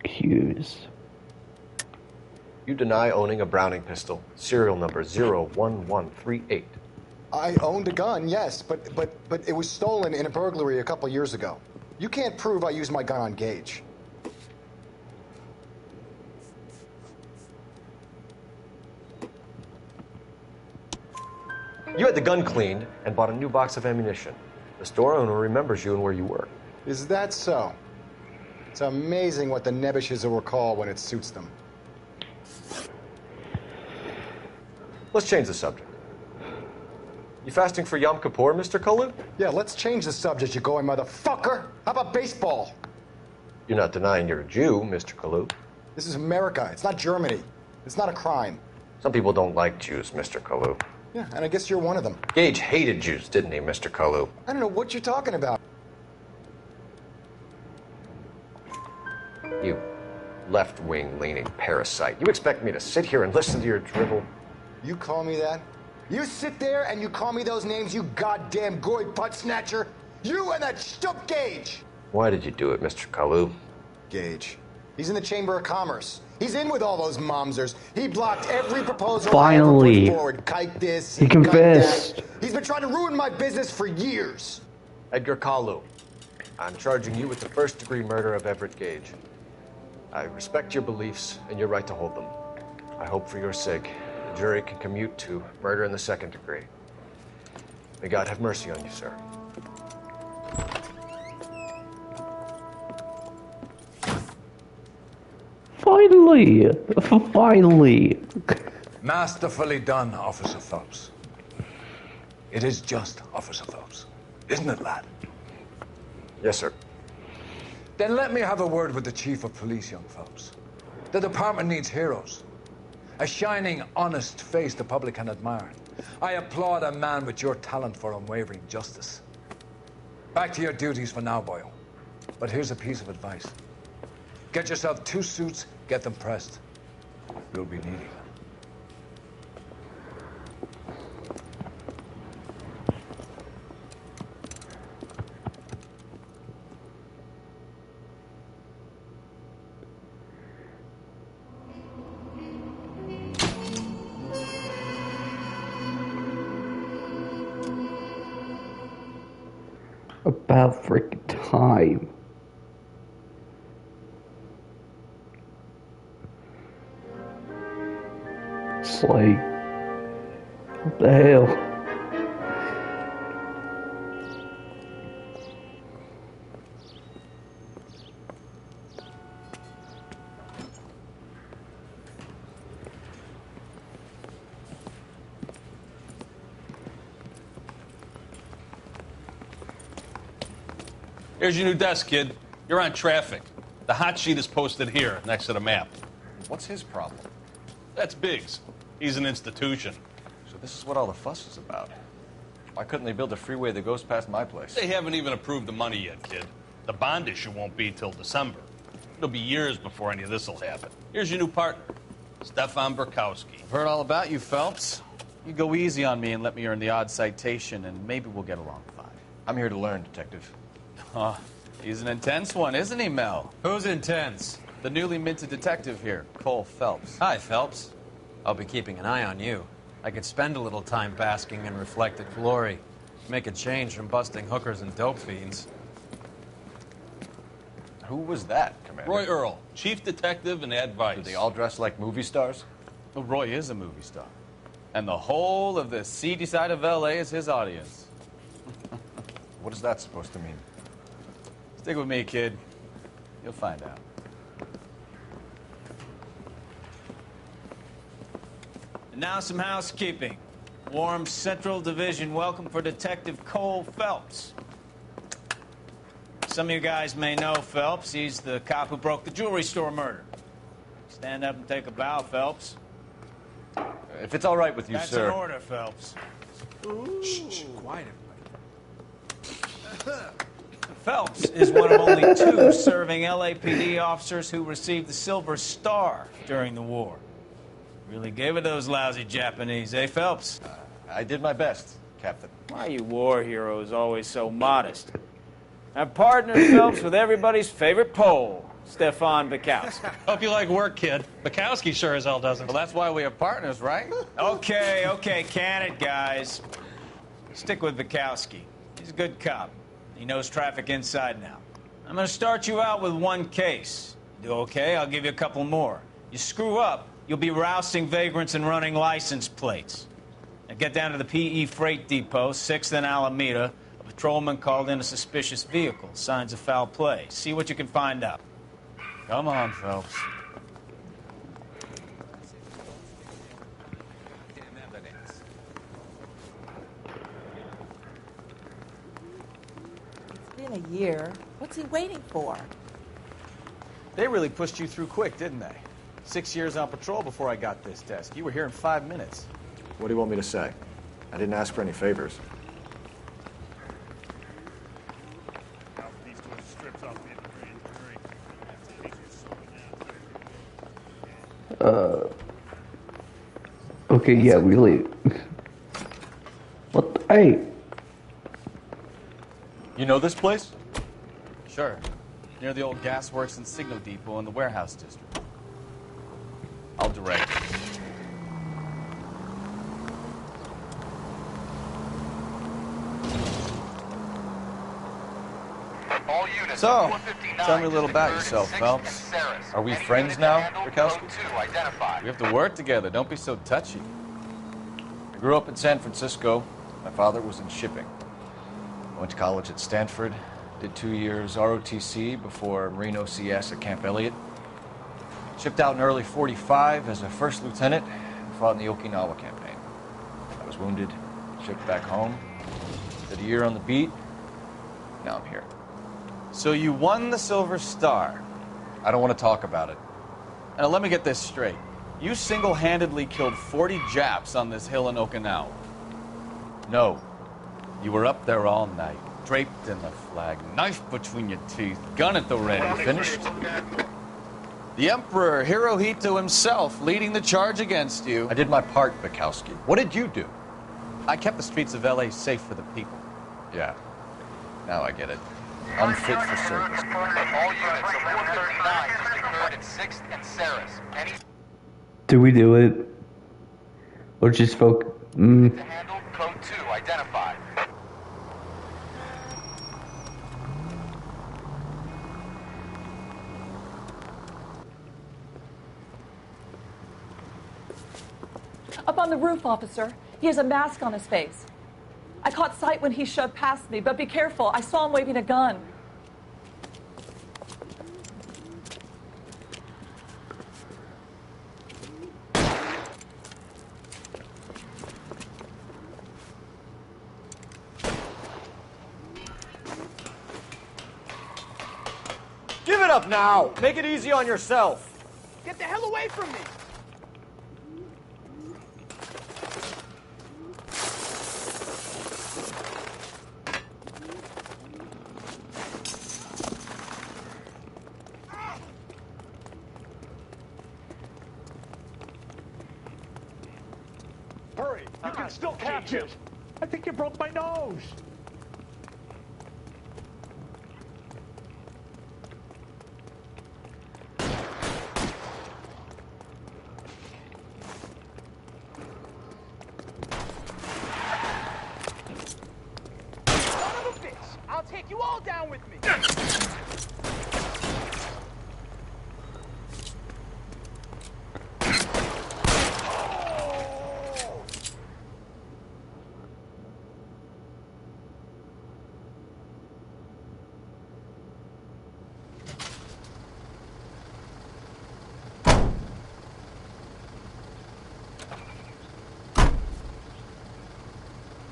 Use. You deny owning a Browning pistol, serial number 01138. I owned a gun, yes, but it was stolen in a burglary a couple years ago. You can't prove I used my gun on Gage. You had the gun cleaned and bought a new box of ammunition. The store owner remembers you and where you were. Is that so? It's amazing what the Nebbishes will recall when it suits them. Let's change the subject. You fasting for Yom Kippur, Mr. Kalu? Yeah, let's change the subject, you going motherfucker. How about baseball? You're not denying you're a Jew, Mr. Kalu. This is America. It's not Germany. It's not a crime. Some people don't like Jews, Mr. Kalu. Yeah, and I guess you're one of them. Gage hated Jews, didn't he, Mr. Kalu? I don't know what you're talking about. You left-wing leaning parasite. You expect me to sit here and listen to your drivel? You call me that? You sit there and you call me those names, you goddamn goy butt snatcher? You and that stup Gage! Why did you do it, Mr. Kalu? Gage. He's in the Chamber of Commerce. He's in with all those momsers. He blocked every proposal Finally. I ever put forward. Kite this, He kite confessed. that. He's been trying to ruin my business for years. Edgar Kalu, I'm charging you with the first-degree murder of Everett Gage. I respect your beliefs and your right to hold them. I hope for your sake the jury can commute to murder in the second degree. May God have mercy on you, sir. Finally! Finally! Masterfully done, Officer Phelps. It is just Officer Phelps. Isn't it, lad? Yes, sir. Then let me have a word with the Chief of Police, young Phelps. The department needs heroes. A shining, honest face the public can admire. I applaud a man with your talent for unwavering justice. Back to your duties for now, boyo. But here's a piece of advice. Get yourself 2 suits, get them pressed. You'll be needing them. About freaking time. It's like, what the hell? Here's your new desk, kid. You're on traffic. The hot sheet is posted here, next to the map. What's his problem? That's Biggs. He's an institution. So this is what all the fuss is about. Why couldn't they build a freeway that goes past my place? They haven't even approved the money yet, kid. The bond issue won't be till December. It'll be years before any of this will happen. Here's your new partner, Stefan Burkowski. I've heard all about you, Phelps. You go easy on me and let me earn the odd citation, and maybe we'll get along fine. I'm here to learn, Detective. Oh, he's an intense one, isn't he, Mel? Who's intense? The newly minted detective here, Cole Phelps. Hi, Phelps. I'll be keeping an eye on you. I could spend a little time basking in reflected glory. Make a change from busting hookers and dope fiends. Who was that, Commander? Roy Earl, chief detective and advice. Do they all dress like movie stars? Well, Roy is a movie star. And the whole of the seedy side of L.A. is his audience. What is that supposed to mean? Stick with me, kid. You'll find out. And now some housekeeping. Warm Central Division welcome for Detective Cole Phelps. Some of you guys may know Phelps. He's the cop who broke the jewelry store murder. Stand up and take a bow, Phelps. If it's all right with you, That's sir. an order, Phelps. Shh, quiet, Phelps is one of only 2 serving LAPD officers who received the Silver Star during the war. Really gave it those lousy Japanese, eh, Phelps? I did my best, Captain. Why are you war heroes always so modest? Our partner Phelps with everybody's favorite Pole, Stefan Bukowski. Hope you like work, kid. Bukowski sure as hell doesn't. Well, that's why we have partners, right? Okay, can it, guys. Stick with Bukowski. He's a good cop. He knows traffic inside and out. I'm gonna start you out with one case. You do okay, I'll give you a couple more. You screw up, you'll be rousting vagrants and running license plates. Now get down to the PE Freight Depot, 6th and Alameda. A patrolman called in a suspicious vehicle. Signs of foul play. See what you can find out. Come on, Phelps. It's been a year. What's he waiting for? They really pushed you through quick, didn't they? 6 years on patrol before I got this desk. You were here in 5 minutes. What do you want me to say? I didn't ask for any favors. Okay, yeah, really. What? Hey. You know this place? Sure. Near the old gas works and signal depot in the warehouse district. I'll direct you. So, tell me a little about yourself, Phelps. Are we friends now, Bukowski? We have to work together. Don't be so touchy. I grew up in San Francisco. My father was in shipping. I went to college at Stanford, did 2 years ROTC before Marine OCS at Camp Elliott. Shipped out in early '45 as a first lieutenant and fought in the Okinawa campaign. I was wounded, shipped back home, did a year on the beat. Now I'm here. So you won the Silver Star. I don't want to talk about it. Now let me get this straight. You single-handedly killed 40 Japs on this hill in Okinawa. No. You were up there all night, draped in the flag, knife between your teeth, gun at the ready. Finished? The Emperor Hirohito himself leading the charge against you. I did my part, Bukowski. What did you do? I kept the streets of L.A. safe for the people. Yeah. Now I get it. Unfit for service. All units of 139 secured at 6th and Saris. Any Do we do it? Or just folk? to handle code 2 identified. Up on the roof, officer. He has a mask on his face. I caught sight when he shoved past me, but be careful. I saw him waving a gun. Give it up now! Make it easy on yourself! Get the hell away from me! Hurry! You can still catch it! I think you broke my nose! Son of a bitch! I'll take you all down with me!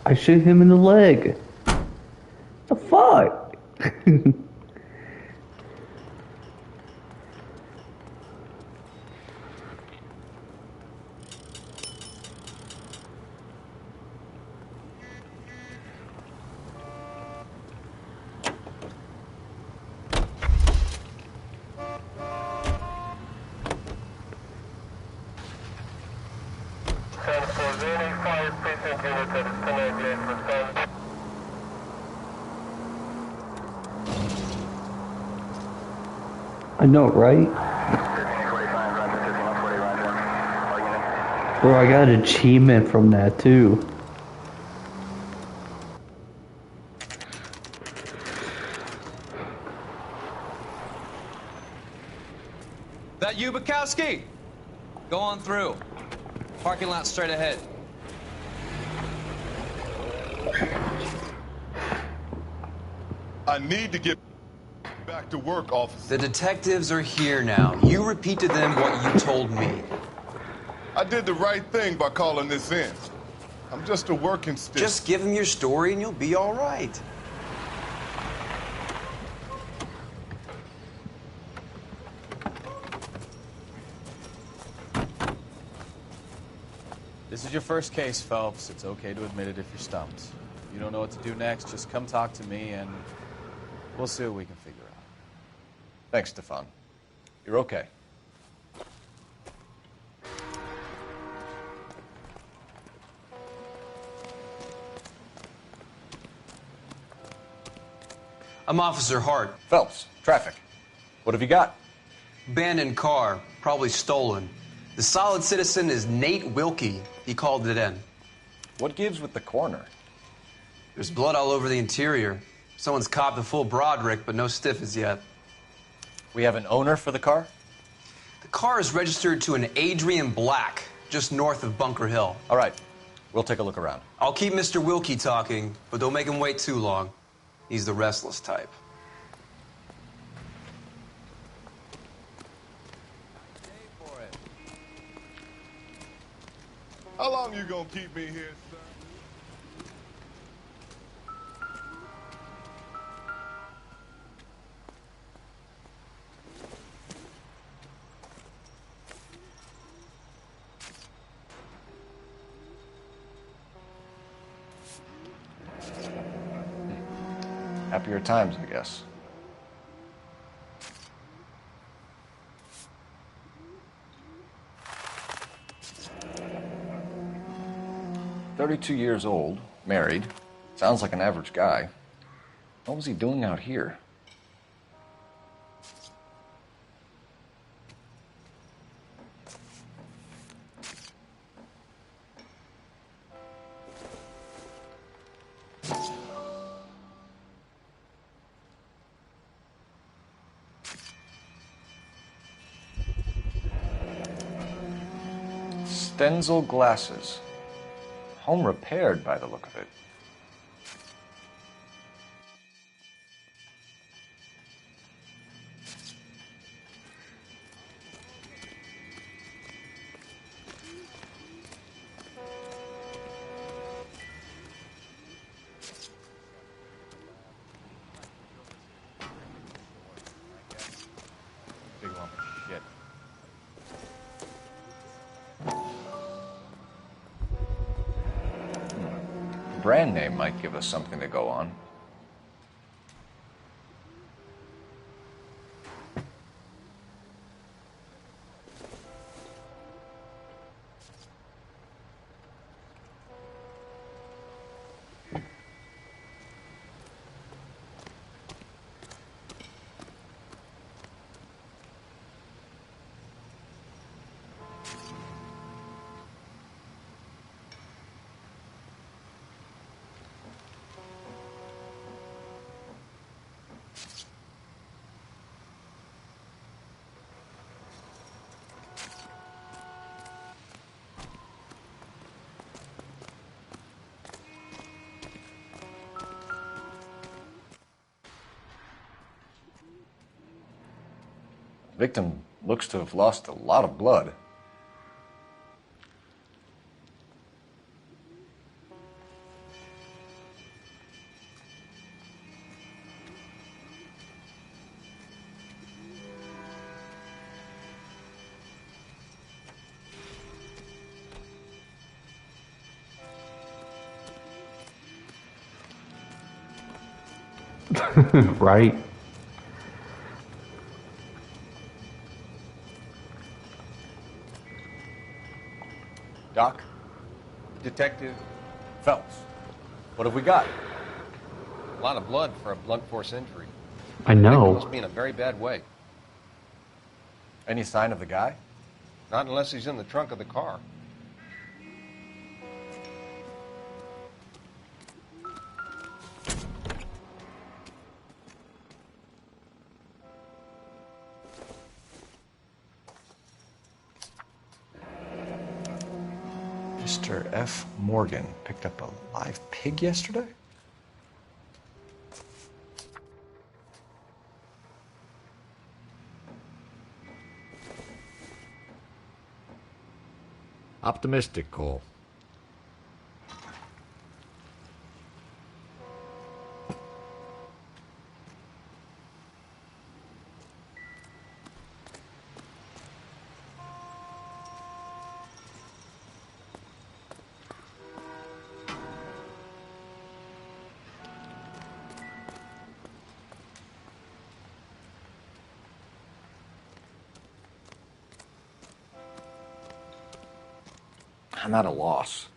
I shoot him in the leg. The fuck? I know, right? Bro, I got an achievement from that too. That you, Bukowski? Go on through. Parking lot straight ahead. I need to get back to work, officer. The detectives are here now. You repeat to them what you told me. I did the right thing by calling this in. I'm just a working stick. Just give them your story and you'll be all right. This is your first case, Phelps. It's okay to admit it if you're stumped. If you don't know what to do next, just come talk to me and we'll see what we can figure out. Thanks, Stefan. You're okay. I'm Officer Hart. Phelps, traffic. What have you got? Abandoned car, probably stolen. The solid citizen is Nate Wilkie. He called it in. What gives with the coroner? There's blood all over the interior. Someone's copped the full Broderick, but no stiff as yet. We have an owner for the car? The car is registered to an Adrian Black, just north of Bunker Hill. All right. We'll take a look around. I'll keep Mr. Wilkie talking, but don't make him wait too long. He's the restless type. How long you gonna keep me here, sir? Happier times, I guess. "32 years old, married. Sounds like an average guy. What was he doing out here?" Stenzel glasses. Home repaired by the look of it. Big lump of shit. Brand name might give us something to go on. Victim looks to have lost a lot of blood. Right? Doc? Detective Phelps. What have we got? A lot of blood for a blunt force injury. I Victim know. must be in a very bad way. Any sign of the guy? Not unless he's in the trunk of the car. Mr. F. Morgan picked up a live pig yesterday? Optimistic, Cole. I'm at a loss.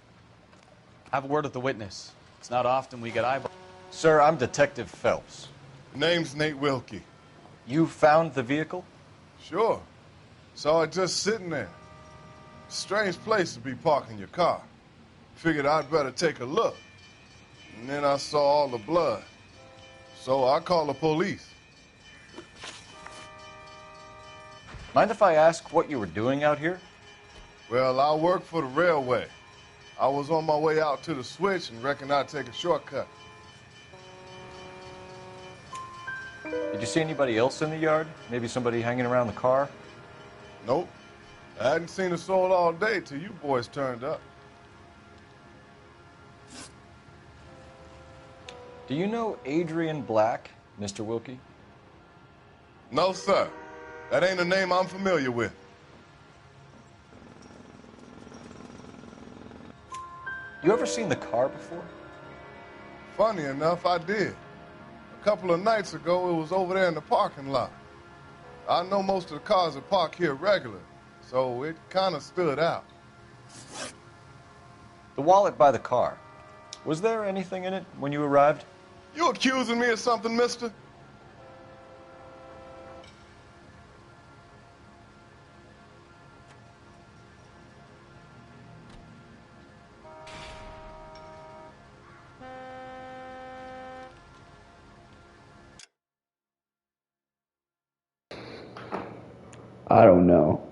Have a word with the witness. It's not often we get eyeballs. Sir, I'm Detective Phelps. Name's Nate Wilkie. You found the vehicle? Sure. Saw it just sitting there. Strange place to be parking your car. Figured I'd better take a look. And then I saw all the blood. So I called the police. Mind if I ask what you were doing out here? Well, I work for the railway. I was on my way out to the switch and reckoned I'd take a shortcut. Did you see anybody else in the yard? Maybe somebody hanging around the car? Nope. I hadn't seen a soul all day till you boys turned up. Do you know Adrian Black, Mr. Wilkie? No, sir. That ain't a name I'm familiar with. You ever seen the car before? Funny enough, I did. A couple of nights ago, it was over there in the parking lot. I know most of the cars that park here regular, so it kind of stood out. The wallet by the car. Was there anything in it when you arrived? You accusing me of something, mister? I don't know.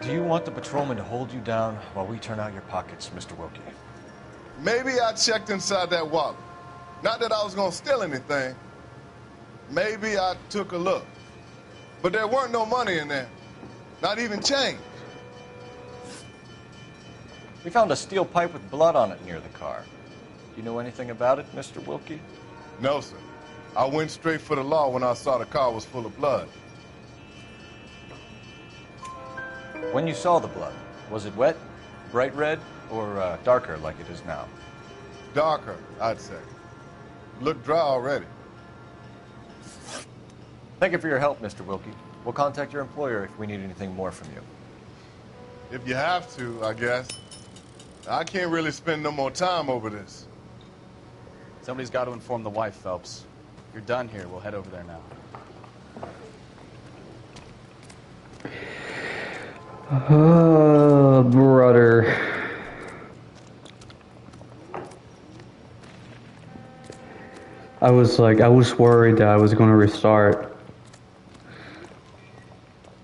Do you want the patrolman to hold you down while we turn out your pockets, Mr. Wilkie? Maybe I checked inside that wallet. Not that I was gonna steal anything. Maybe I took a look. But there weren't no money in there. Not even change. We found a steel pipe with blood on it near the car. Do you know anything about it, Mr. Wilkie? No, sir. I went straight for the law when I saw the car was full of blood. When you saw the blood, was it wet, bright red, or darker like it is now? Darker, I'd say. Looked dry already. Thank you for your help, Mr. Wilkie. We'll contact your employer if we need anything more from you. If you have to, I guess. I can't really spend no more time over this. Somebody's got to inform the wife, Phelps. If you're done here, we'll head over there now. Oh, brother. I was worried that I was going to restart.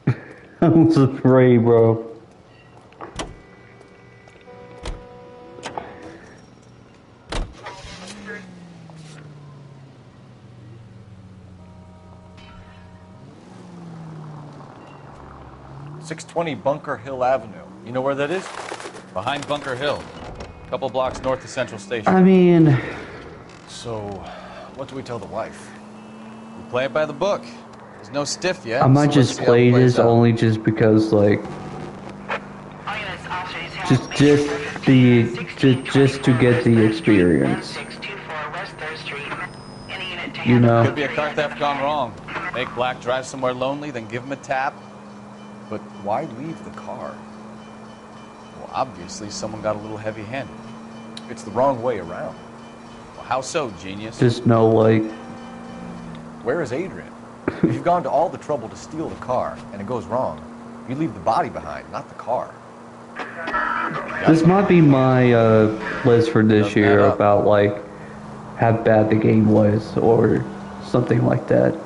I was afraid, bro. Bunker Hill Avenue. You know where that is? Behind Bunker Hill. A couple blocks north of Central Station. I mean... So, what do we tell the wife? We play it by the book. There's no stiff yet. I might just play this only just because, like... Just to get the experience. you know. Could be a car theft gone wrong. Make Black drive somewhere lonely, then give him a tap. But why leave the car? Well, obviously someone got a little heavy-handed. It's the wrong way around. Well, how so, genius? Just no, like, Where is Adrian? If you've gone to all the trouble to steal the car and it goes wrong, you leave the body behind, not the car. this might be my list for this year about, like, how bad the game was or something like that.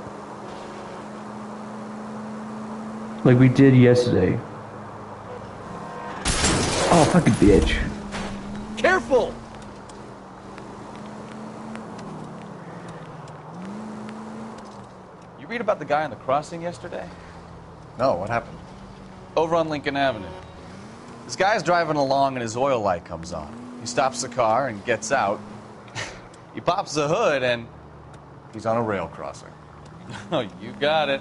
Like we did yesterday. Oh, fucking bitch. Careful! You read about the guy on the crossing yesterday? No, what happened? Over on Lincoln Avenue. This guy's driving along and his oil light comes on. He stops the car and gets out. He pops the hood and... He's on a rail crossing. Oh, you got it.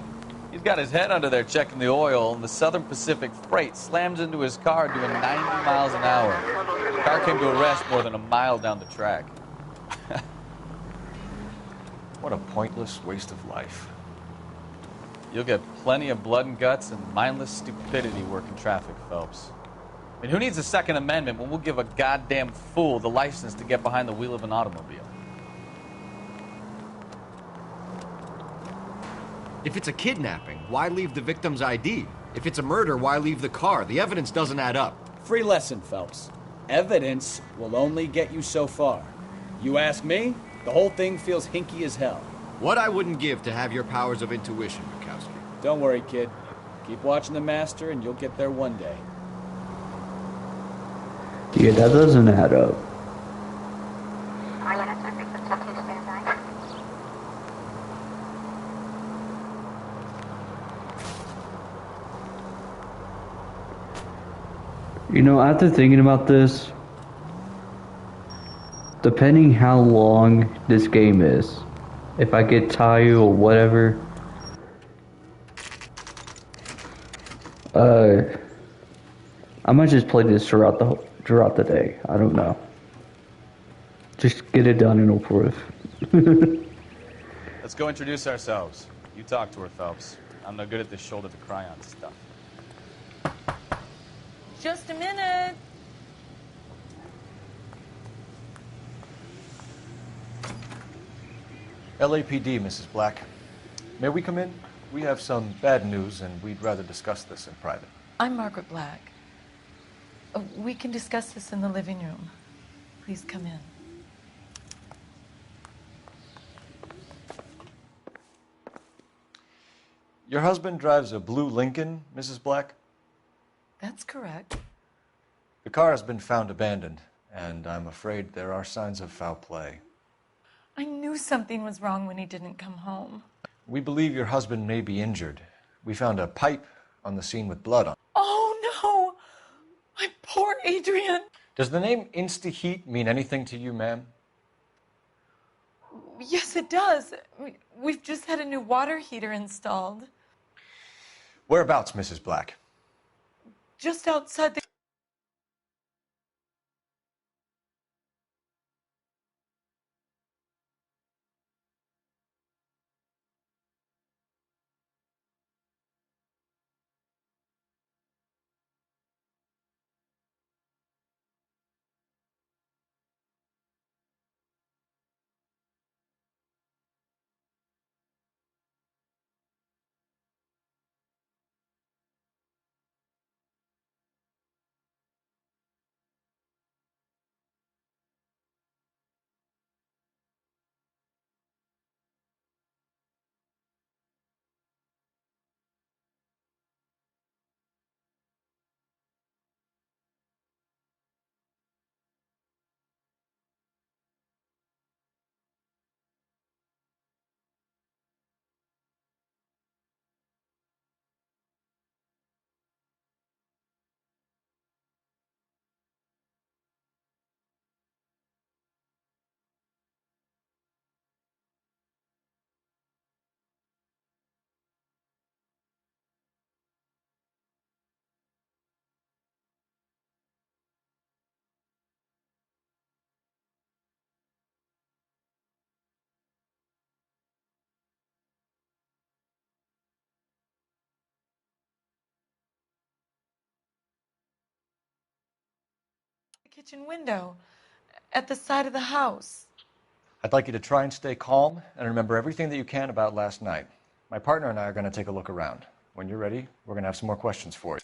He's got his head under there checking the oil, and the Southern Pacific Freight slams into his car doing 90 miles an hour. The car came to a rest more than a mile down the track. What a pointless waste of life. You'll get plenty of blood and guts and mindless stupidity working traffic, Phelps. I mean, who needs a Second Amendment when we'll give a goddamn fool the license to get behind the wheel of an automobile? If it's a kidnapping, why leave the victim's ID? If it's a murder, why leave the car? The evidence doesn't add up. Free lesson, Phelps. Evidence will only get you so far. You ask me, the whole thing feels hinky as hell. What I wouldn't give to have your powers of intuition, Bukowski. Don't worry, kid. Keep watching the master and you'll get there one day. Yeah, that doesn't add up. You know, after thinking about this, depending how long this game is, if I get tired or whatever, I might just play this throughout the day. I don't know. Just get it done and over with. Let's go introduce ourselves. You talk to her, Phelps. I'm no good at this shoulder to cry on stuff. Just a minute. LAPD, Mrs. Black. May we come in? We have some bad news, and we'd rather discuss this in private. I'm Margaret Black. We can discuss this in the living room. Please come in. Your husband drives a blue Lincoln, Mrs. Black? That's correct. The car has been found abandoned, and I'm afraid there are signs of foul play. I knew something was wrong when he didn't come home. We believe your husband may be injured. We found a pipe on the scene with blood on. Oh, no! My poor Adrian! Does the name Insta-Heat mean anything to you, ma'am? Yes, it does. We've just had a new water heater installed. Whereabouts, Mrs. Black? Just outside the... kitchen window at the side of the house. I'd like you to try and stay calm and remember everything that you can about last night. My partner and I are going to take a look around. When you're ready, we're going to have some more questions for you.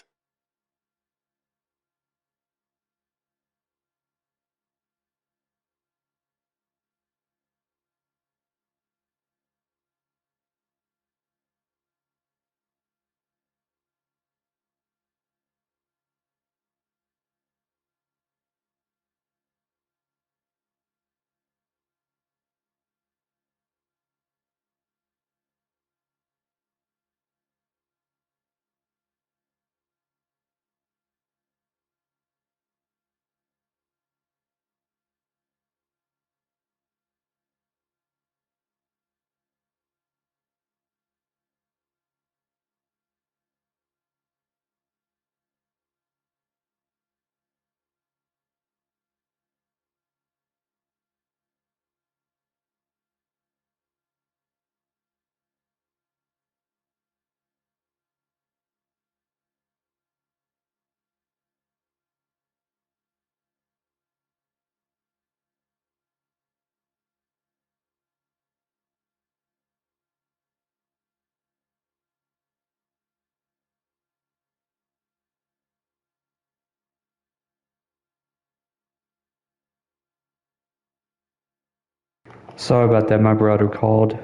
Sorry about that, my brother called.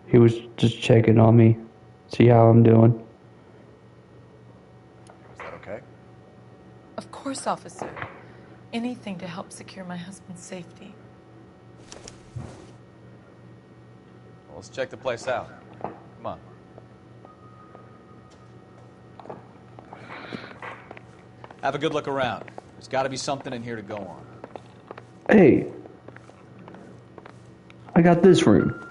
He was just checking on me, see how I'm doing. Is that okay? Of course, officer. Anything to help secure my husband's safety. Well, let's check the place out. Come on. Have a good look around. There's got to be something in here to go on. Hey, I got this room.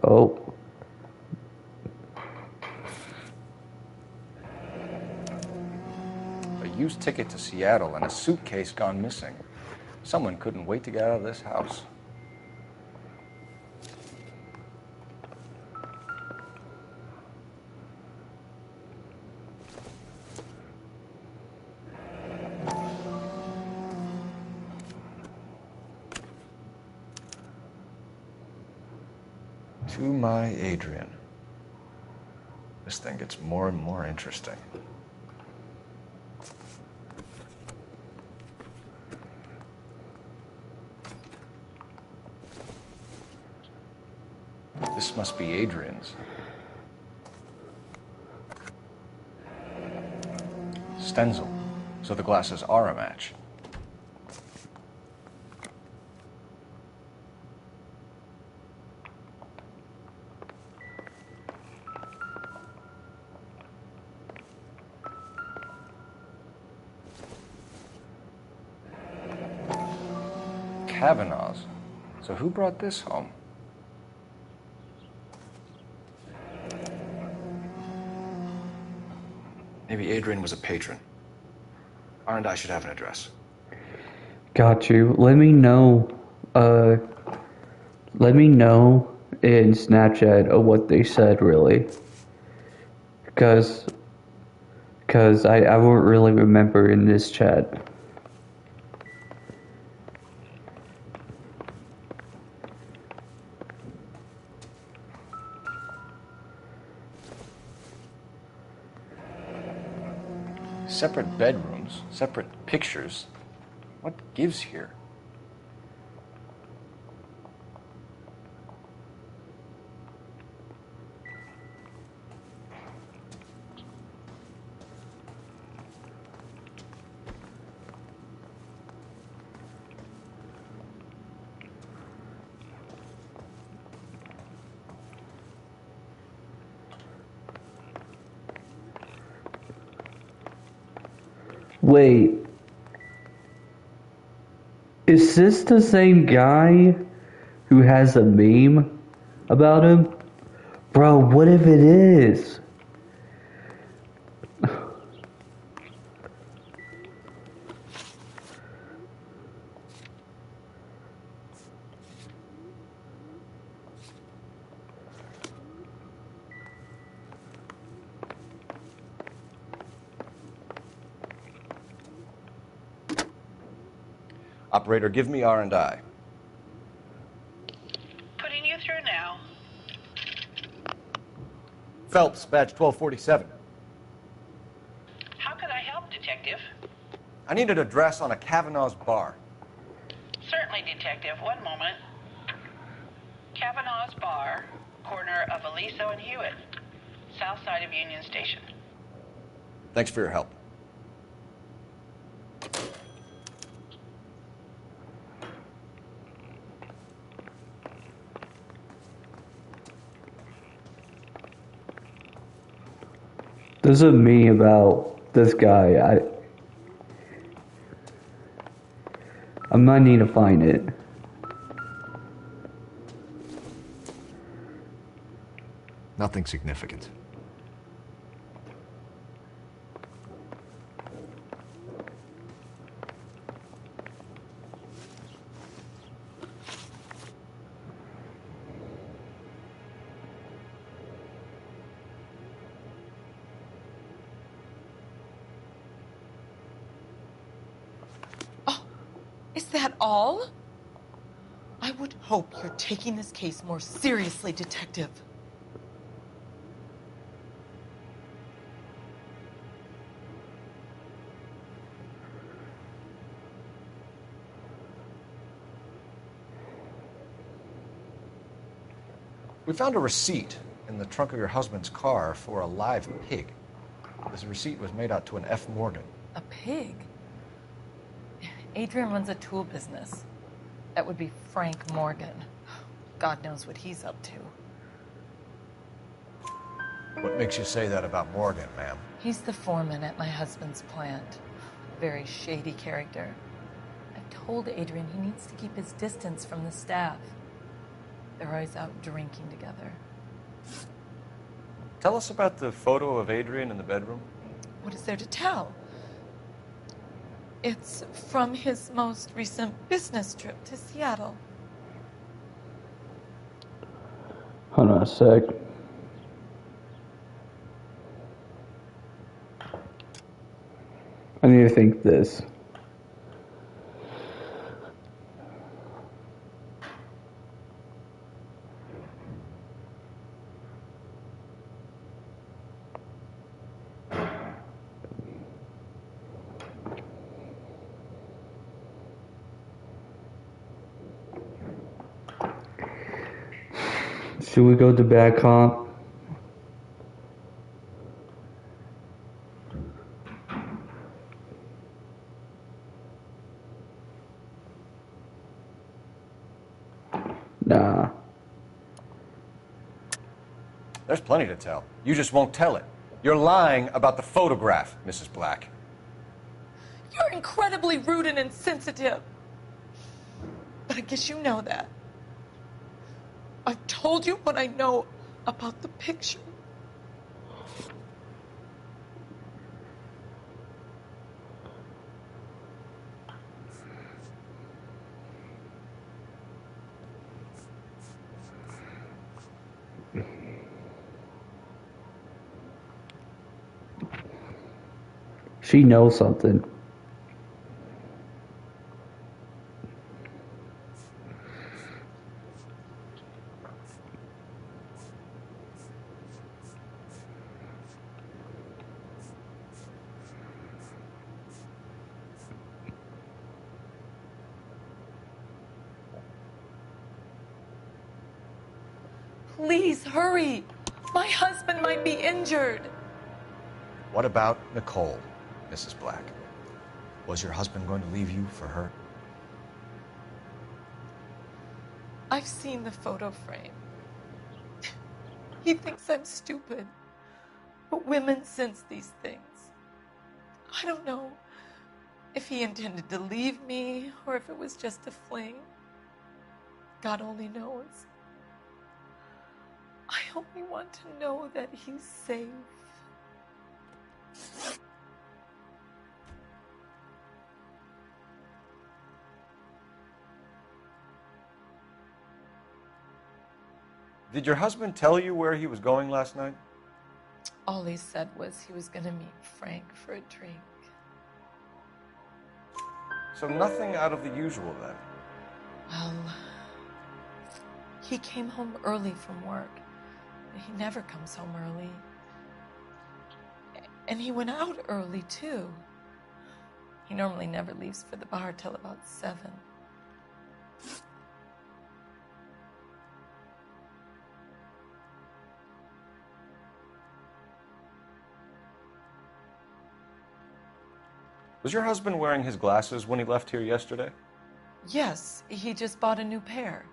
Oh. A used ticket to Seattle and a suitcase gone missing. Someone couldn't wait to get out of this house. To my Adrian. This thing gets more and more interesting. This must be Adrian's. Stenzel. So the glasses are a match. Kavanaugh's. So who brought this home? Maybe Adrian was a patron. R and I should have an address. Got you. Let me know in Snapchat of what they said, really. Because I won't really remember in this chat. Separate bedrooms, separate pictures. What gives here? Wait. Is this the same guy who has a meme about him? Bro, what if it is? Operator, give me R&I. Putting you through now. Phelps, badge 1247. How could I help, Detective? I need an address on a Kavanaugh's bar. Certainly, Detective. One moment. Kavanaugh's Bar, corner of Aliso and Hewitt, south side of Union Station. Thanks for your help. This is me about this guy. I might need to find it. Nothing significant. Is that all? I would hope you're taking this case more seriously, Detective. We found a receipt in the trunk of your husband's car for a live pig. This receipt was made out to an F. Morgan. A pig? Adrian runs a tool business. That would be Frank Morgan. God knows what he's up to. What makes you say that about Morgan, ma'am? He's the foreman at my husband's plant. A very shady character. I've told Adrian he needs to keep his distance from the staff. They're always out drinking together. Tell us about the photo of Adrian in the bedroom. What is there to tell? It's from his most recent business trip to Seattle. Hold on a sec. I need to think this. Should we go to bad cop? Nah. There's plenty to tell. You just won't tell it. You're lying about the photograph, Mrs. Black. You're incredibly rude and insensitive. But I guess you know that. I've told you what I know about the picture. She knows something. Please hurry. My husband might be injured. What about Nicole, Mrs. Black? Was your husband going to leave you for her? I've seen the photo frame. He thinks I'm stupid. But women sense these things. I don't know if he intended to leave me or if it was just a fling. God only knows. I only want to know that he's safe. Did your husband tell you where he was going last night? All he said was he was going to meet Frank for a drink. So nothing out of the usual then? Well, he came home early from work. He never comes home early. And he went out early, too. He normally never leaves for the bar till about 7. Was your husband wearing his glasses when he left here yesterday? Yes, he just bought a new pair.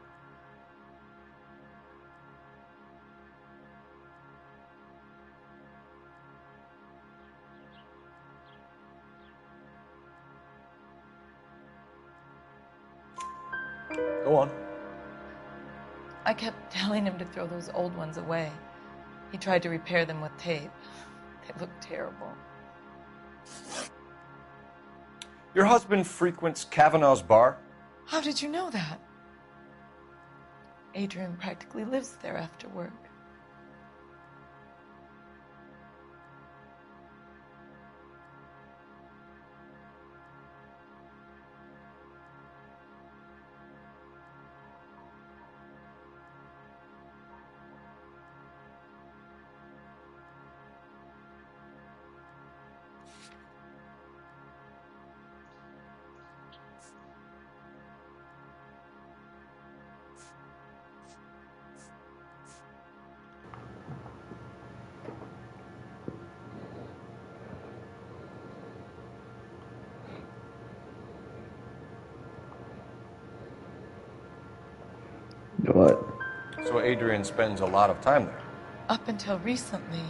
Go on. I kept telling him to throw those old ones away. He tried to repair them with tape. They look terrible. Your husband frequents Kavanaugh's bar? How did you know that? Adrian practically lives there after work. What? So Adrian spends a lot of time there. Up until recently,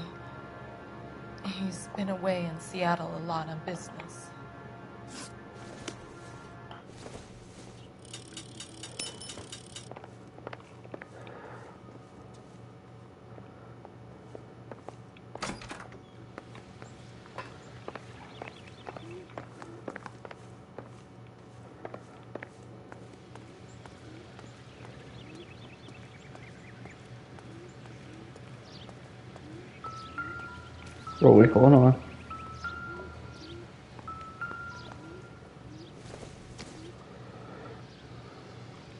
he's been away in Seattle a lot on business. Oh, wait, hold on.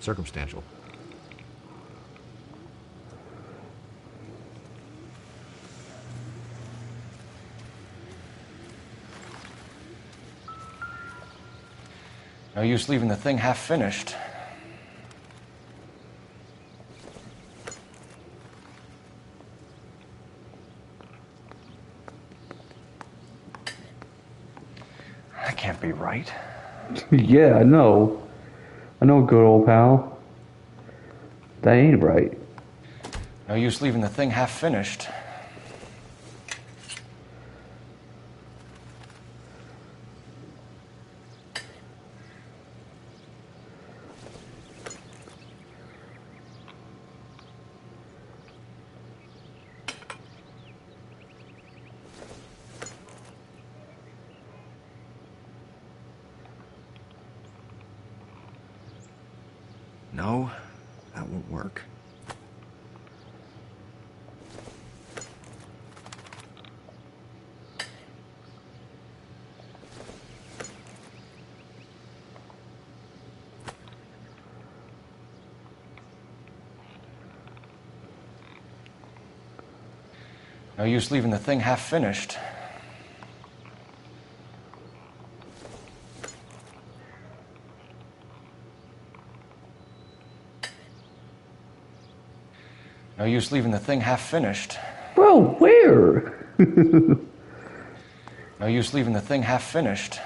Circumstantial. No use leaving the thing half finished. That can't be right. Yeah, I know. I know, good old pal. That ain't right. No use leaving the thing half finished. No, that won't work. No use leaving the thing half finished. No use leaving the thing half finished. Bro, where? No use leaving the thing half finished.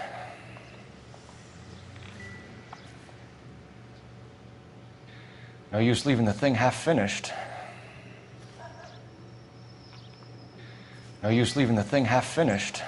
No use leaving the thing half finished. No use leaving the thing half finished.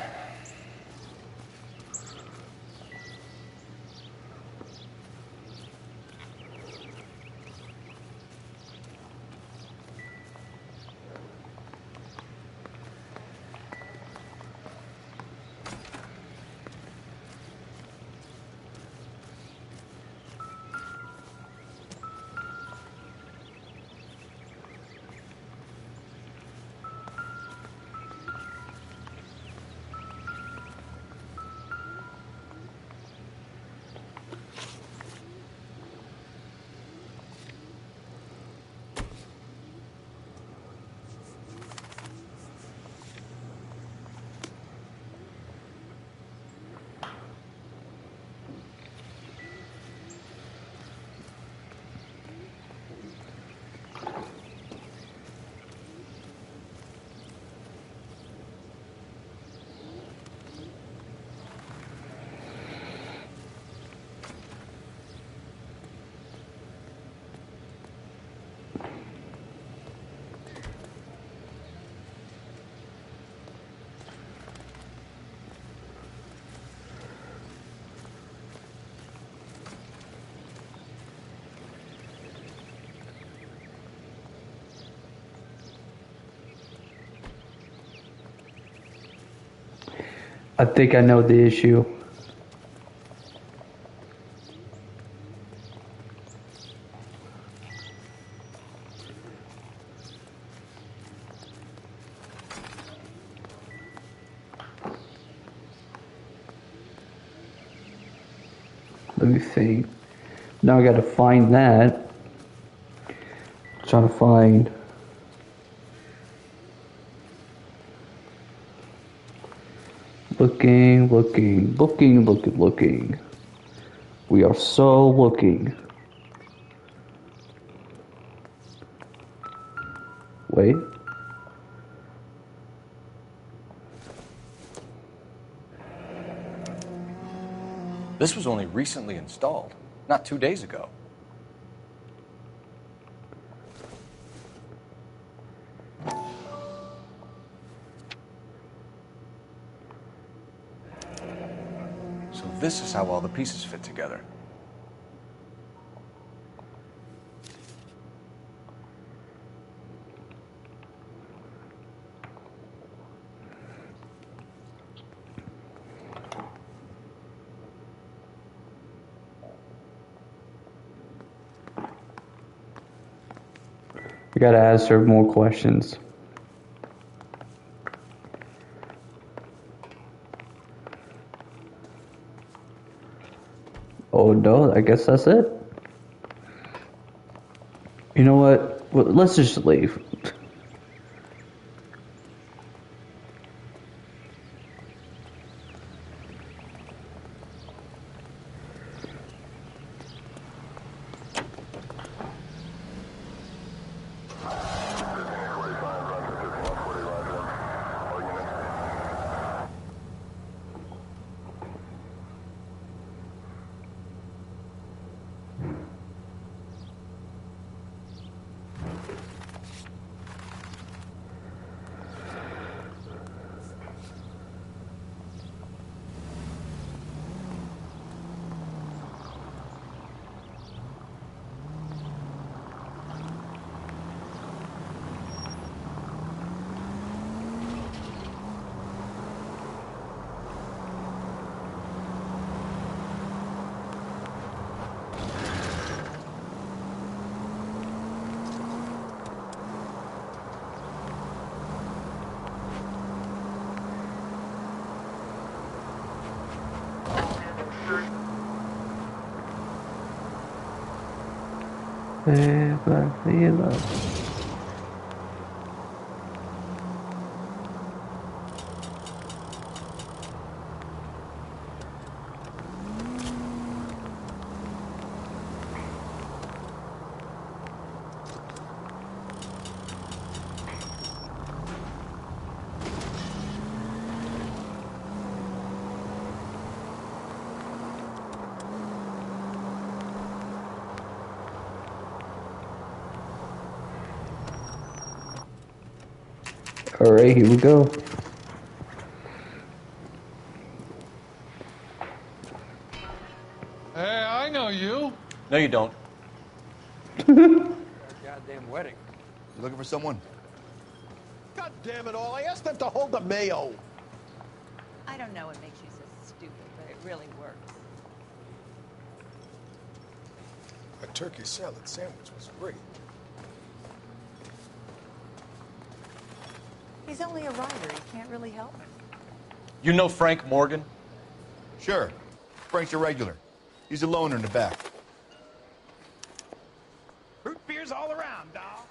I think I know the issue. Let me see. Now I gotta find that. Trying to find. Looking. We are so looking. Wait. This was only recently installed, not 2 days ago. So this is how all the pieces fit together. We gotta ask her more questions. Oh no, I guess that's it. You know what? Well, let's just leave. Alright, here we go. Hey, I know you. No, you don't. Goddamn wedding. You looking for someone? God damn it all, I asked them to hold the mayo. I don't know what makes you so stupid, but it really works. A turkey salad sandwich was great. He's only a writer. He can't really help me. You know Frank Morgan? Sure. Frank's a regular. He's a loner in the back. Root beers all around, doll.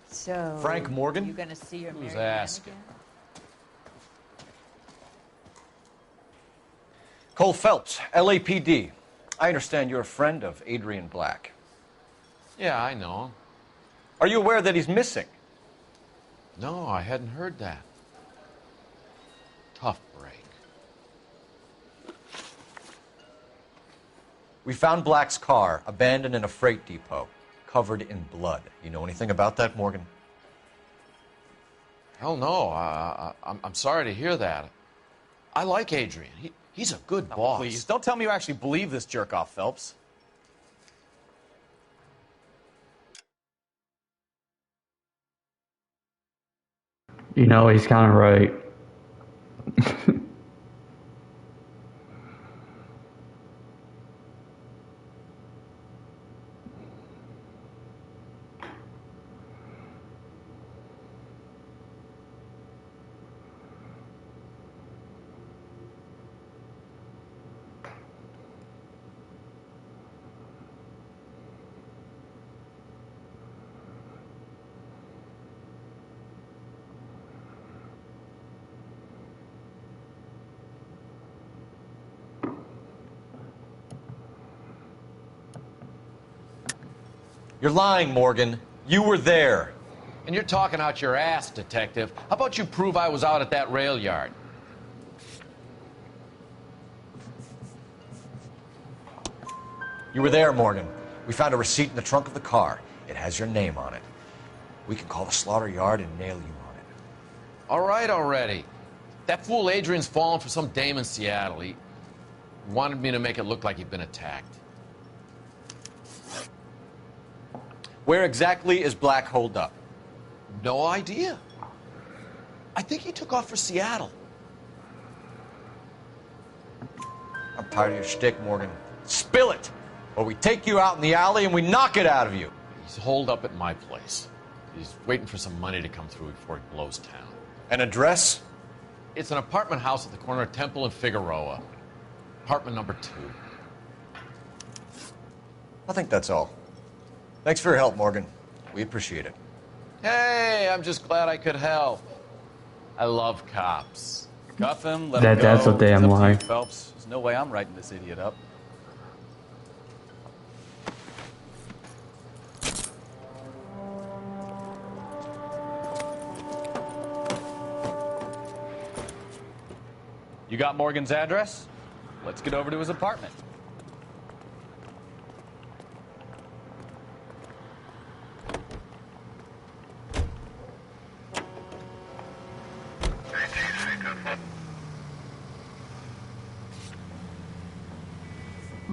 So, Frank Morgan? You gonna see your Who's married man asking? again? Cole Phelps, LAPD. I understand you're a friend of Adrian Black. Yeah, I know. Are you aware that he's missing? No, I hadn't heard that. Tough break. We found Black's car abandoned in a freight depot, covered in blood. You know anything about that, Morgan? Hell no. I'm sorry to hear that. I like Adrian. He's a good boss. Please, don't tell me you actually believe this jerk-off, Phelps. You know, he's kind of right. You're lying, Morgan. You were there. And you're talking out your ass, Detective. How about you prove I was out at that rail yard? You were there, Morgan. We found a receipt in the trunk of the car. It has your name on it. We can call the slaughter yard and nail you on it. All right already. That fool Adrian's fallen for some dame in Seattle. He wanted me to make it look like he'd been attacked. Where exactly is Black holed up? No idea. I think he took off for Seattle. I'm tired of your shtick, Morgan. Spill it! Or we take you out in the alley and we knock it out of you. He's holed up at my place. He's waiting for some money to come through before he blows town. An address? It's an apartment house at the corner of Temple and Figueroa. Apartment number 2. I think that's all. Thanks for your help, Morgan. We appreciate it. Hey, I'm just glad I could help. I love cops. Cuff him, let him go. That's a damn It's up to lie. you, Phelps. There's no way I'm writing this idiot up. You got Morgan's address? Let's get over to his apartment.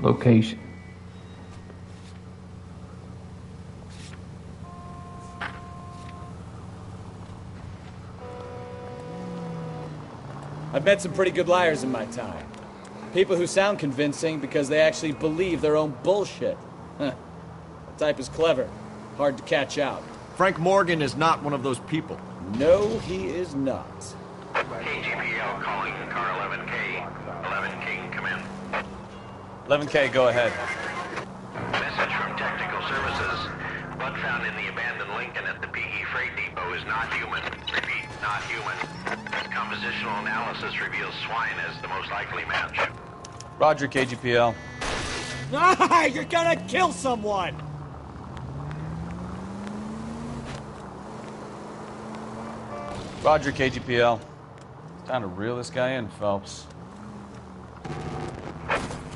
Location. I've met some pretty good liars in my time. People who sound convincing because they actually believe their own bullshit. Huh. That type is clever. Hard to catch out. Frank Morgan is not one of those people. No, he is not. KGPL calling car 11K. 11K, come in. 11K, go ahead. Message from Technical Services. Blood found in the abandoned Lincoln at the PE Freight Depot is not human. Repeat, not human. Compositional analysis reveals swine as the most likely match. Roger, KGPL. Ah, you're gonna kill someone! Roger, KGPL. Time to reel this guy in, Phelps.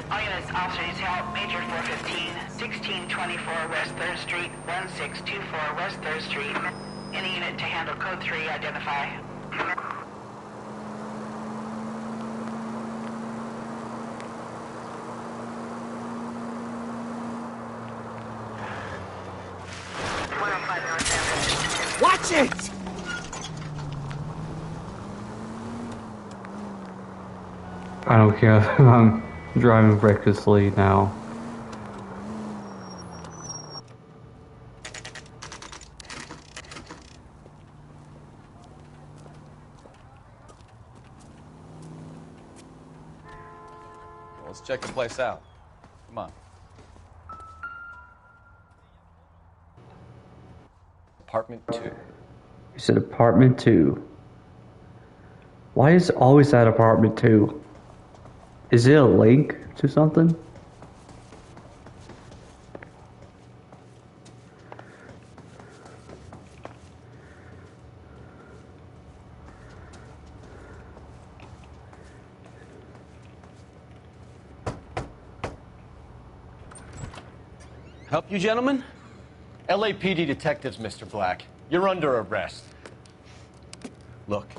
All units, officers help. Major 415, 1624 West 3rd Street, 1624 West 3rd Street. Any unit to handle code 3, identify. Watch it! I don't care if I'm driving recklessly now. Let's check the place out. Come on. Apartment 2. You said apartment 2. Why is it always at apartment 2? Is it a link to something? Help you, gentlemen? LAPD detectives, Mr. Black. You're under arrest. Look,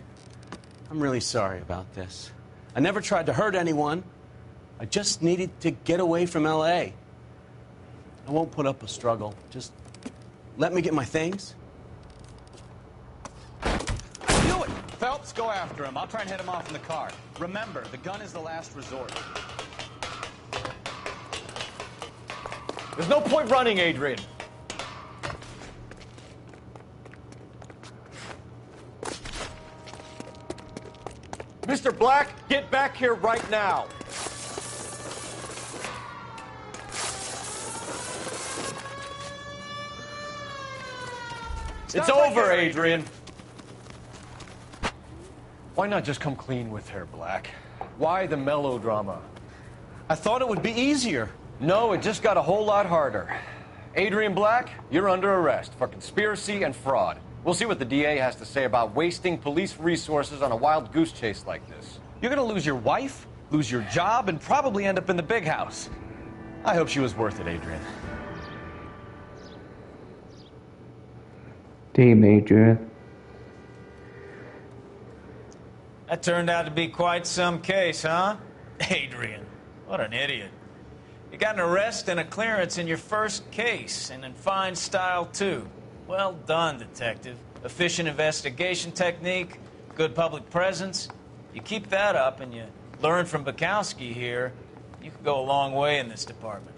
I'm really sorry about this. I never tried to hurt anyone. I just needed to get away from L.A. I won't put up a struggle. Just let me get my things. Do it! Let's go after him. I'll try and head him off in the car. Remember, the gun is the last resort. There's no point running, Adrian. Mr. Black, get back here right now. It's over, Adrian. Why not just come clean with her, Black? Why the melodrama? I thought it would be easier. No, it just got a whole lot harder. Adrian Black, you're under arrest for conspiracy and fraud. We'll see what the DA has to say about wasting police resources on a wild goose chase like this. You're gonna lose your wife, lose your job, and probably end up in the big house. I hope she was worth it, Adrian. Damn, Adrian. That turned out to be quite some case, huh? Adrian, what an idiot. You got an arrest and a clearance in your first case, and in fine style, too. Well done, detective. Efficient investigation technique, good public presence. You keep that up and you learn from Bukowski here, you could go a long way in this department.